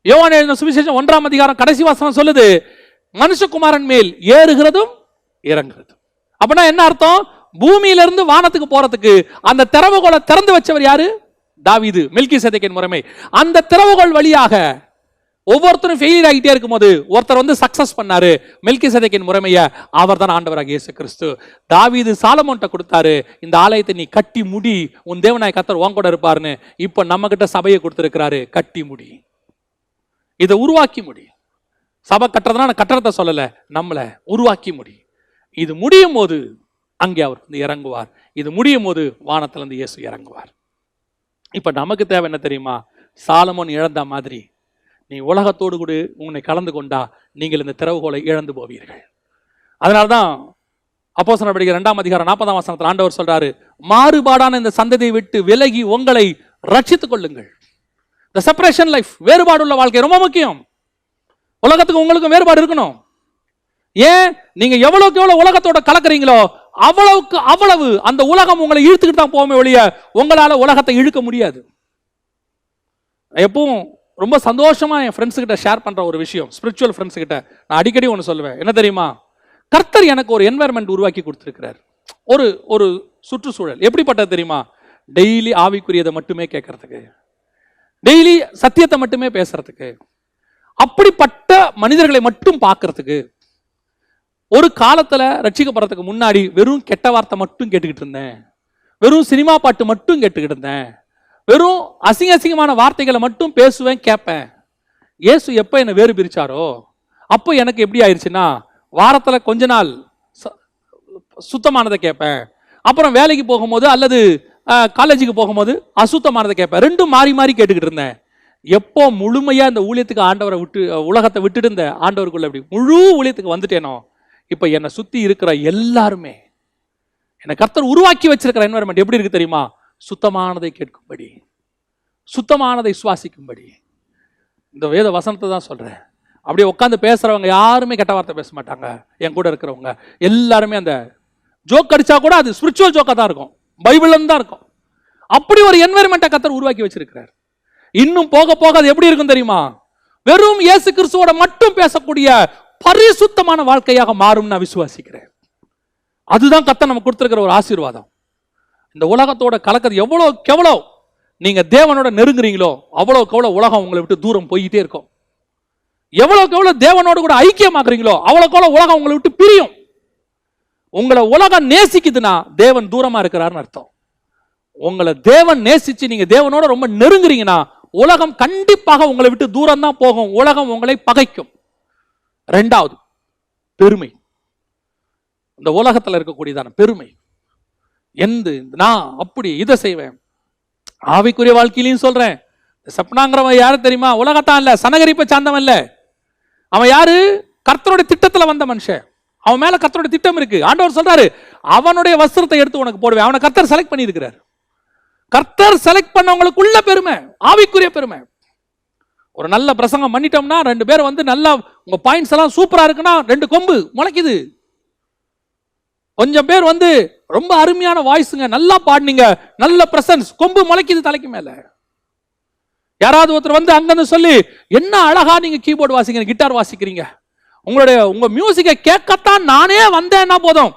யோவான் எழுதின சுவிசேஷம் 1ஆம் அதிகாரம் கடைசி வசனம் சொல்லுது, மனுஷகுமாரன் மேல் ஏறுகிறதும் இறங்குறதும். அப்படின்னா என்ன அர்த்தம்? பூமியிலிருந்து வானத்துக்கு போறதுக்கு அந்த திறவுகோலை திறந்து வச்சவர் யாரு? தாவீது, மெல்கிசேதேக்கின் முறைமை. அந்த திறவுகோல் வழியாக ஒவ்வொருத்தரும் ஃபெயிலியர் ஆகிட்டே இருக்கும் போது ஒருத்தர் வந்து சக்சஸ் பண்ணாரு, மெல்கிசேதேக்கின் முறைமையை. அவர் தான் ஆண்டவராகிய இயேசு கிறிஸ்து. தாவீது சாலமோன்ட்ட கொடுத்தாரு, இந்த ஆலயத்தை நீ கட்டி முடி, உன் தேவனாய் கர்த்தர் உன் கூட இருப்பாருன்னு. இப்ப நம்ம கிட்ட சபையை கொடுத்திருக்கிறாரு, கட்டி முடி, இதை உருவாக்கி முடி. சபை கட்டுறதுனா கட்டடத்தை சொல்லல, நம்மளை உருவாக்கி முடி. இது முடியும் போது அங்கே அவர் வந்து இறங்குவார். இது முடியும் போது வானத்திலிருந்து இயேசு இறங்குவார். இப்ப நமக்கு தேவை என்ன தெரியுமா? சாலமோன் இழந்த மாதிரி நீ உலகத்தோடு கூட உன்னை கலந்து கொண்டா நீங்கள் இந்த திறவுகோலை இழந்து போவீர்கள். அதனால்தான் அப்போஸ்தலர் நடவடிக்கைகள் 2ஆம் அதிகாரம் 40ஆம் வசனத்தில் ஆண்டவர் சொல்றாரு, மாறுபாடான இந்த சந்ததியை விட்டு விலகி உங்களை ரட்சித்துக் கொள்ளுங்கள். இந்த செப்பரேஷன் லைஃப், வேறுபாடுள்ள வாழ்க்கை ரொம்ப முக்கியம். உலகத்துக்கு உங்களுக்கும் வேறுபாடு இருக்கணும். ஏன்? நீங்க எவ்வளவுக்கு எவ்வளவு உலகத்தோட கலக்குறீங்களோ அவ்வளவுக்கு அவ்வளவு அந்த உலகம் உங்களை இழுத்துக்கிட்டு தான் போமே ஒழிய உங்களால உலகத்தை இழுக்க முடியாது. எப்பவும் ரொம்ப சந்தோஷமா என் ஃப்ரெண்ட்ஸ் கிட்ட ஷேர் பண்ற ஒரு விஷயம், ஸ்பிரிச்சுவல் ஃப்ரெண்ட்ஸ் கிட்ட நான் அடிக்கடி ஒன்று சொல்லுவேன். என்ன தெரியுமா? கர்த்தர் எனக்கு ஒரு என்வாயர்மெண்ட் உருவாக்கி கொடுத்திருக்கிறார். ஒரு ஒரு சுற்றுச்சூழல் எப்படிப்பட்டது தெரியுமா? டெய்லி ஆவிக்குரியதை மட்டுமே கேட்கறதுக்கு, டெய்லி சத்தியத்தை மட்டுமே பேசுறதுக்கு, அப்படிப்பட்ட மனிதர்களை மட்டும் பார்க்கறதுக்கு. ஒரு காலத்துல ரட்சிக்கப்படுறதுக்கு முன்னாடி வெறும் கெட்ட வார்த்தை மட்டும் கேட்டுக்கிட்டு இருந்தேன், வெறும் சினிமா பாட்டு மட்டும் கேட்டுக்கிட்டு இருந்தேன், வெறும் அசிங்கமான வார்த்தைகளை மட்டும் பேசுவேன் கேட்பேன். இயேசு எப்ப என்னை வேறு பிரிச்சாரோ அப்போ எனக்கு எப்படி ஆயிடுச்சுன்னா, வாரத்துல கொஞ்ச நாள் சுத்தமானதை கேட்பேன், அப்புறம் வேலைக்கு போகும்போது அல்லது காலேஜுக்கு போகும்போது அசுத்தமானதை கேட்பேன். ரெண்டும் மாறி மாறி கேட்டுக்கிட்டு இருந்தேன். எப்போ முழுமையா இந்த ஊழியத்துக்கு ஆண்டவரை விட்டு உலகத்தை விட்டுட்டு இருந்த ஆண்டவருக்குள்ள எப்படி முழு ஊழியத்துக்கு வந்துட்டேனோ, இப்ப என்னை சுத்தி இருக்கிற எல்லாருமே என்னை கர்த்தர் உருவாக்கி வச்சிருக்கிற என்வரன்மெண்ட் எப்படி இருக்கு தெரியுமா? சுத்தமானதை கேட்கும்படி, சுத்தமானதை சுவாசிக்கும்படி. இந்த வேத வசனத்தை தான் சொல்றேன். அப்படியே உட்காந்து பேசுறவங்க யாருமே கெட்ட வார்த்தை பேச மாட்டாங்க. என் கூட இருக்கிறவங்க எல்லாருமே அந்த ஜோக் அடிச்சா கூட அது ஸ்பிரிச்சுவல் ஜோக்கா தான் இருக்கும், பைபிள்ல தான் இருக்கும். அப்படி ஒரு என்வரன்மெண்ட்டை கர்த்தர் உருவாக்கி வச்சிருக்கிறார். இன்னும் போக போக அது எப்படி இருக்கும் தெரியுமா? வெறும் இயேசு கிறிஸ்துவோட மட்டும் பேசக்கூடிய பரிசுத்தமான வாழ்க்கையாக மாறும் நான் விசுவாசிக்கிறேன். அதுதான் கர்த்தர் நமக்கு கொடுத்திருக்கிற ஒரு ஆசீர்வாதம். இந்த உலகத்தோட கலக்கிறது எவ்வளவுக்கு எவ்வளவு நீங்க தேவனோட நெருங்குறீங்களோ அவ்வளவுக்கு எவ்வளவு உலகம் உங்களை விட்டு தூரம் போயிட்டே இருக்கும். எவ்வளவுக்கு எவ்வளவு தேவனோடு கூட ஐக்கியமாக்குறீங்களோ அவ்வளவுக்கு எவ்வளவு உலகம் உங்களை விட்டு பிரியும். உங்களை உலகம் நேசிக்குதுன்னா தேவன் தூரமா இருக்கிறார்னு அர்த்தம். உங்களை தேவன் நேசிச்சு நீங்க தேவனோட ரொம்ப நெருங்குறீங்கன்னா உலகம் கண்டிப்பாக உங்களை விட்டு தூரம் தான் போகும். உலகம் உங்களை பகைக்கும். ரெண்டாவது, பெருமை. இந்த உலகத்துல இருக்கக்கூடியதான பெருமை. நான் அப்படி இதை செய்வேன். ஆவிக்குரிய வாழ்க்கையிலையும் சொல்றேன், சப்னாங்கிறவன் யாரு தெரியுமா? உலகத்தான் இல்ல, சனகரிப்பை சார்ந்தவன் இல்ல. அவன் யாரு? கர்த்தருடைய திட்டத்துல வந்த மனுஷன். அவன் மேல கர்த்தருடைய திட்டம் இருக்கு. ஆண்டவர் சொல்றாரு, அவனுடைய வஸ்திரத்தை எடுத்து உனக்கு போடுவேன். அவனை கர்த்தர் செலக்ட் பண்ணி இருக்கிறார். கர்த்தர் செலக்ட் பண்ணவங்களுக்குள்ள பெருமை, ஆவிக்குரிய பெருமை. ஒரு நல்ல பிரசங்கம் பண்ணிட்டோம்னா 2 பேர் வந்து நல்லா உங்க பாயிண்ட்ஸ் எல்லாம் சூப்பரா இருக்குன்னா 2 கொம்பு முளைக்குது. கொஞ்சம் பேர் வந்து ரொம்ப அருமையான வாய்ஸுங்க, நல்லா பாடுனீங்க, நல்ல பிரசன்ஸ், கொம்பு முளைக்குது தலைக்கு மேல. யாராவது ஒருத்தர் வந்து அங்கிருந்து சொல்லி, என்ன அழகா நீங்க கீபோர்டு வாசிக்கிறீங்க, கிட்டார் வாசிக்கிறீங்க, உங்க மியூசிக்கை கேட்கத்தான் நானே வந்தேன்னா போதும்.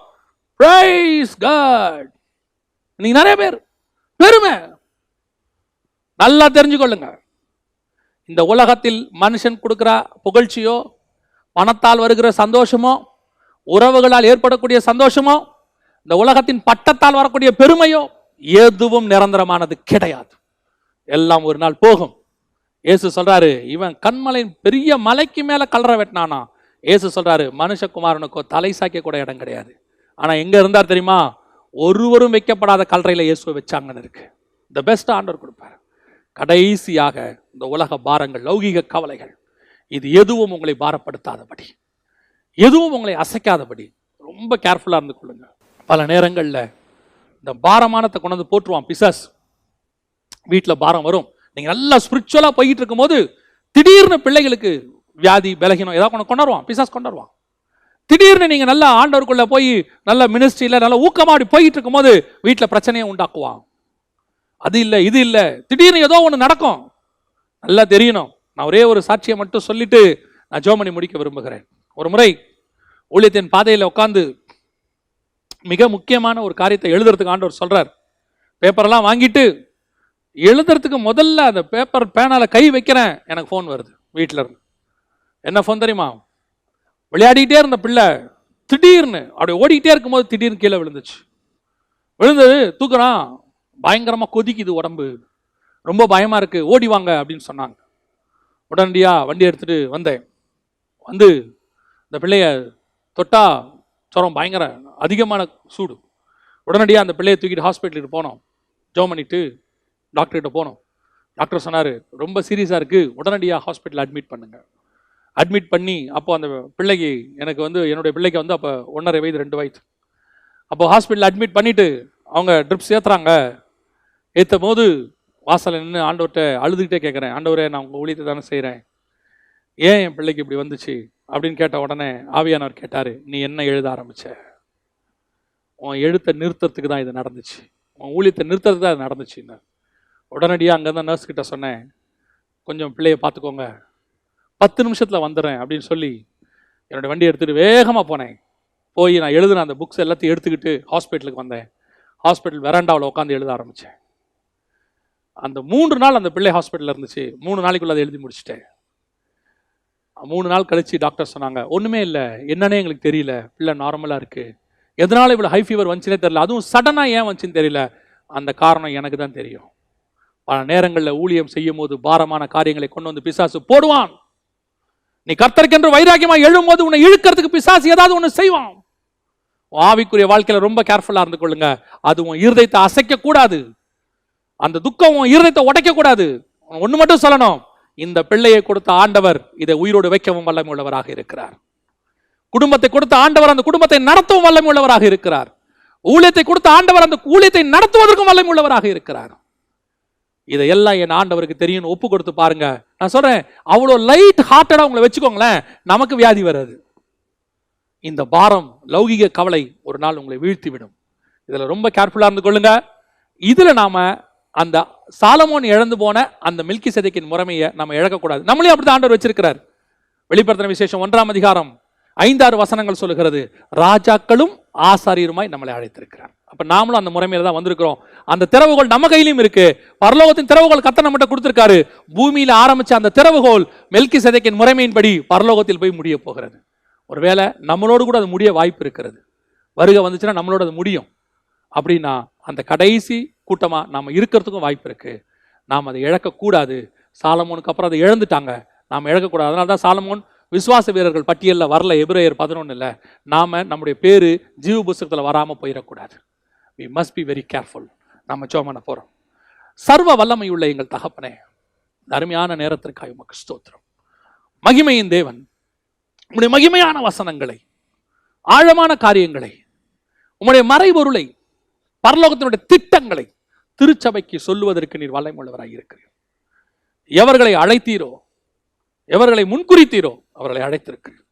Praise God. நீங்க நிறைய பேர் பெருமை. நல்லா தெரிஞ்சுக்கொள்ளுங்க, இந்த உலகத்தில் மனுஷன் கொடுக்கிற புகழ்ச்சியோ, பணத்தால் வருகிற சந்தோஷமோ, உறவுகளால் ஏற்படக்கூடிய சந்தோஷமோ, இந்த உலகத்தின் பட்டத்தால் வரக்கூடிய பெருமையோ எதுவும் நிரந்தரமானது கிடையாது. எல்லாம் ஒரு நாள் போகும். இயேசு சொல்றாரு, இவன் கண்மலை பெரிய மலைக்கு மேல கல்லறை வெட்டினானா. இயேசு சொல்றாரு, மனுஷகுமாரனுக்கோ தலை சாய்க்க கூட இடம் கிடையாது. ஆனா எங்க இருந்தார் தெரியுமா? ஒருவரும் வைக்கப்படாத கல்லறையில இயேசுவை வச்சாங்கன்னு இருக்கு. தி பெஸ்ட் ஆண்டவர் கொடுப்பார். கடைசியாக இந்த உலக பாரங்கள், லௌகீக கவலைகள், இது எதுவும் உங்களை பாரப்படுத்தாதபடி, எதுவும் உங்களை அசைக்காதபடி ரொம்ப கேர்ஃபுல்லா இருந்து கொள்ளுங்க. பல நேரங்களில் இந்த பாரமானத்தை கொண்டு வந்து போட்டுருவான் பிசாஸ். வீட்டில் பாரம் வரும். நீங்க நல்லா ஸ்பிரிச்சுவலா போயிட்டு இருக்கும் போது திடீர்னு பிள்ளைகளுக்கு வியாதி, பலகீனம் ஏதாவது கொண்டாடுவான், பிசாஸ் கொண்டாடுவான். திடீர்னு நீங்க நல்லா ஆண்டவருக்குள்ள போய் நல்ல மினிஸ்ட்ரியில நல்ல ஊக்கமாடி போயிட்டு இருக்கும் போது வீட்டில் பிரச்சனையை உண்டாக்குவான். அது இல்லை இது இல்லை, திடீர்னு ஏதோ ஒன்று நடக்கும். நல்லா தெரியணும். நான் ஒரே ஒரு சாட்சியை மட்டும் சொல்லிட்டு நான் ஜெபம் முடிக்க விரும்புகிறேன். ஒரு முறை ஊழியத்தின் பாதையில் உட்கார்ந்து மிக முக்கியமான ஒரு காரியத்தை எழுதுறதுக்கு ஆண்டவர் சொல்றார். பேப்பரெல்லாம் வாங்கிட்டு எழுதுறதுக்கு முதல்ல அந்த பேப்பர் பேனால கை வைக்கிறேன், எனக்கு ஃபோன் வருது வீட்டில் இருந்து. என்ன ஃபோன் தெரியுமா? விளையாடிட்டே இருந்த பிள்ளை திடீர்னு அப்படியே ஓடிக்கிட்டே இருக்கும்போது திடீர்னு கீழே விழுந்துச்சு. விழுந்தது தூக்குறான், பயங்கரமா கொதிக்குது உடம்பு, ரொம்ப பயமா இருக்கு, ஓடி வாங்க அப்படின்னு சொன்னாங்க. உடனடியா வண்டி எடுத்துட்டு வந்தேன். வந்து இந்த பிள்ளைய தொட்டா ஜுரம், பயங்கர அதிகமான சூடு. உடனடியாக அந்த பிள்ளையை தூக்கிட்டு ஹாஸ்பிட்டலுக்கு போனோம். ஜெபம் பண்ணிட்டு டாக்டர்கிட்ட போனோம். டாக்டர் சொன்னார், ரொம்ப சீரியஸாக இருக்குது, உடனடியாக ஹாஸ்பிட்டல் அட்மிட் பண்ணுங்க. அட்மிட் பண்ணி அப்போ அந்த பிள்ளைக்கு, எனக்கு வந்து என்னுடைய பிள்ளைக்கு வந்து அப்போ 1.5 வயது 2 வயது. அப்போ ஹாஸ்பிட்டல் அட்மிட் பண்ணிவிட்டு அவங்க ட்ரிப்ஸ் ஏற்றுறாங்க. ஏற்றும் போது வாசலில் நின்று ஆண்டவர்கிட்ட அழுதுகிட்டே கேட்குறேன், ஆண்டவரே நான் உங்கள் ஊழியத்தை தானே செய்கிறேன், ஏன் என் பிள்ளைக்கு இப்படி வந்துச்சு அப்படின்னு கேட்ட உடனே ஆவியானவர் கேட்டார், நீ என்ன எழுத ஆரம்பிச்ச? உன் எழுத்தை நிறுத்துறதுக்கு தான் இது நடந்துச்சு, உன் ஊழியத்தை நிறுத்துறதுக்கு தான் இது நடந்துச்சுன்னு. உடனடியாக அங்கே தான் நர்ஸ் கிட்ட சொன்னேன், கொஞ்சம் பிள்ளையை பார்த்துக்கோங்க, 10 நிமிஷத்தில் வந்துடுறேன் அப்படின்னு சொல்லி என்னோடய வண்டி எடுத்துகிட்டு வேகமாக போனேன். போய் நான் எழுதுன அந்த புக்ஸ் எல்லாத்தையும் எடுத்துக்கிட்டு ஹாஸ்பிட்டலுக்கு வந்தேன். ஹாஸ்பிட்டல் வெராண்டாவில் உட்காந்து எழுத ஆரம்பித்தேன். அந்த 3 நாள் அந்த பிள்ளை ஹாஸ்பிட்டலில் இருந்துச்சு. 3 நாளைக்குள்ள அதை எழுதி முடிச்சிட்டேன். 3 நாள் கழிச்சு டாக்டர் சொன்னாங்க, ஒன்றுமே இல்லை, என்னன்னே எங்களுக்கு தெரியல, பிள்ளை நார்மலாக இருக்குது, எதனால இவ்வளோ ஹை ஃபீவர் வந்துச்சுன்னே தெரியல, அதுவும் சடனாக ஏன் வந்துச்சுன்னு தெரியல, அந்த காரணம் எனக்கு தான் தெரியும். பல நேரங்களில் ஊழியம் செய்யும் போது பாரமான காரியங்களை கொண்டு வந்து பிசாசு போடுவான். நீ கர்த்தருக்கென்று வைராக்கியமாக எழும்போது உன்னை இழுக்கிறதுக்கு பிசாசு ஏதாவது ஒன்று செய்வான். ஆவிக்குரிய வாழ்க்கையில் ரொம்ப கேர்ஃபுல்லாக இருந்து கொள்ளுங்க. அது உன் இருதயத்தை அசைக்க கூடாது, அந்த துக்கம் உன் இருதயத்தை உடைக்க கூடாது. ஒன்று மட்டும் சொல்லணும், இந்த பிள்ளையை கொடுத்த ஆண்டவர் இதை உயிரோடு வைக்கவும் வல்லமை உள்ளவராக இருக்கிறார். குடும்பத்தை கொடுத்த ஆண்டவர் அந்த குடும்பத்தை நடத்தவும் வல்லமை உள்ளவராக இருக்கிறார். ஊழியத்தை கொடுத்த ஆண்டவர் அந்த ஊழியத்தை நடத்துவதற்கும் வல்லமை உள்ளவராக இருக்கிறார். இதையெல்லாம் என் ஆண்டவருக்கு தெரியும், ஒப்பு கொடுத்து பாருங்க. நான் சொல்றேன், அவ்வளோ லைட் ஹார்ட்டடா உங்களை வச்சுக்கோங்களேன், நமக்கு வியாதி வராது. இந்த பாரம், லௌகிக கவலை ஒரு நாள் உங்களை வீழ்த்தி விடும். இதுல ரொம்ப கேர்ஃபுல்லா இருந்து கொள்ளுங்க. இதுல நாம அந்த சாலமோன் இழந்து போன அந்த மெல்கிசேதேக்கின் முறைமையை நம்ம இழக்கக்கூடாது. நம்மளே அப்படிதான் ஆண்டவர் வச்சிருக்கிறார். வெளிப்படுத்தின விசேஷம் 1ஆம் அதிகாரம் 5-6 வசனங்கள் சொல்லுகிறது, ராஜாக்களும் ஆசாரியருமாய் நம்மளை அழைத்திருக்கிறார். அப்ப நாமளும் அந்த முறைமையில தான் வந்திருக்கிறோம். அந்த திறவுகோல் நம்ம கையிலும் இருக்கு. பரலோகத்தின் திறவுகோல் கர்த்தர் நம்மகிட்ட கொடுத்திருக்காரு. பூமியில ஆரம்பிச்ச அந்த திறவுகோல் மெல்கிசேதேக்கின் முறைமையின்படி பரலோகத்தில் போய் முடிய போகிறது. ஒருவேளை நம்மளோடு கூட அது முடிய வாய்ப்பு இருக்கிறது. வருகை வந்துச்சுன்னா நம்மளோட அது முடியும். அப்படின்னா அந்த கடைசி கூட்டமா நாம இருக்கிறதுக்கும் வாய்ப்பு இருக்கு. நாம் அதை இழக்கக்கூடாது. சாலமோனுக்கு அப்புறம் அதை இழந்துட்டாங்க, நாம் இழக்கக்கூடாது. அதனால தான் சாலமோன் விசுவாச வீரர்கள் பட்டியலில் வரல. எபிரேயர் 11 நாம நம்முடைய பேரு ஜீவ புஸ்தகத்தில் வராமல் போயிடக்கூடாது. we must be very careful. நம்ம ஜெபம் பண்ண போறோம். சர்வ வல்லமையுள்ள எங்கள் தகப்பனே, அருமையான நேரத்திற்காக உமக்கு ஸ்தோத்திரம். மகிமையின் தேவன், உம்முடைய மகிமையான வசனங்களை ஆழமான காரியங்களை, உம்முடைய மறைபொருளை, பரலோகத்தினுடைய திட்டங்களை திருச்சபைக்கு சொல்லுவதற்கு நீர் வல்லமையுள்ளவராய் இருக்கிறீர். எவர்களை அழைத்தீரோ, எவர்களை முன்குறித்தீரோ அவர்களை அழைத்திருக்கிறீர்.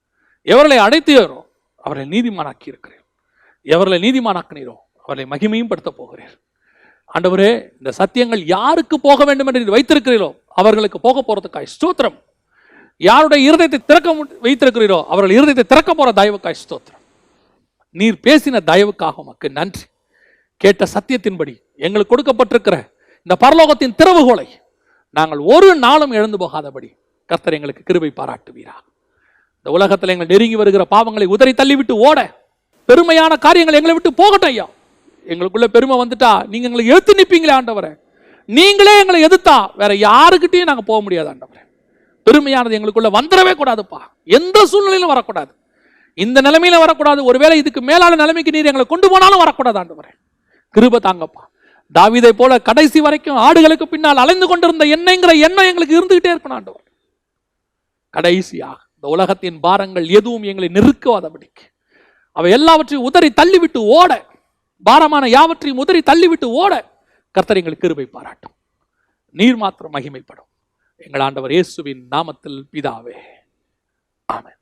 எவர்களை அழைத்தீரோ அவர்களை நீதிமானாக்கி இருக்கிறீர். எவர்களை நீதிமானாக்கினீரோ அவர்களை மகிமையும் படுத்த போகிறீர். ஆண்டவரே, இந்த சத்தியங்கள் யாருக்கு போக வேண்டும் என்று வைத்திருக்கிறீரோ அவர்களுக்கு போக போறதுக்காய் ஸ்தோத்திரம். யாருடைய இருதயத்தை திறக்க வைத்திருக்கிறீரோ அவர்கள் இருதயத்தை திறக்க போற தயவுக்காய் ஸ்தோத்திரம். நீர் பேசின தயவுக்காக உமக்கு நன்றி. கேட்ட சத்தியத்தின்படி எங்களுக்கு கொடுக்கப்பட்டிருக்கிற இந்த பரலோகத்தின் திறவுகோலை நாங்கள் ஒரு நாளும் இழந்து போகாதபடி கர்த்தர் எங்களுக்கு கிருபை பாராட்டுவீரா. இந்த உலகத்தில் எங்களை நெருங்கி வருகிற பாவங்களை உதறி தள்ளிவிட்டு ஓட, பெருமையான காரியங்கள் எங்களை விட்டு போகட்டும் ஐயா. எங்களுக்குள்ள பெருமை வந்துட்டா நீங்க எங்களை எதிர்த்து நிற்பீங்களே ஆண்டவரே. நீங்களே எங்களை எதிர்த்தா வேற யாருக்கிட்டையும் நாங்க போக முடியாது ஆண்டவரே. பெருமையானது எங்களுக்குள்ள வந்துடவே கூடாதுப்பா. எந்த சூழ்நிலையிலும் வரக்கூடாது. இந்த நிலைமையில வரக்கூடாது. ஒருவேளை இதுக்கு மேலான நிலைமைக்கு நீர் எங்களை கொண்டு போனாலும் வரக்கூடாது ஆண்டவரே. கிருபை தாங்கப்பா. தாவீதை போல கடைசி வரைக்கும் ஆடுகளுக்கு பின்னால் அலைந்து கொண்டிருந்த எண்ணெய்ங்கிற எண்ணம் எங்களுக்கு இருந்துகிட்டே இருக்கணும் ஆண்டவர். கடைசியாக இந்த உலகத்தின் பாரங்கள் எதுவும் எங்களை நெருக்காதபடிக்கு அவை எல்லாவற்றையும் உதறி தள்ளிவிட்டு ஓட, பாரமான யாவற்றையும் உதறி தள்ளிவிட்டு ஓட கர்த்தர் எங்களுக்கு கிருபை பாராட்டும். நீர் மாத்திரம் மகிமைப்படும். எங்கள் ஆண்டவர் இயேசுவின் நாமத்தில் பிதாவே, ஆமென்.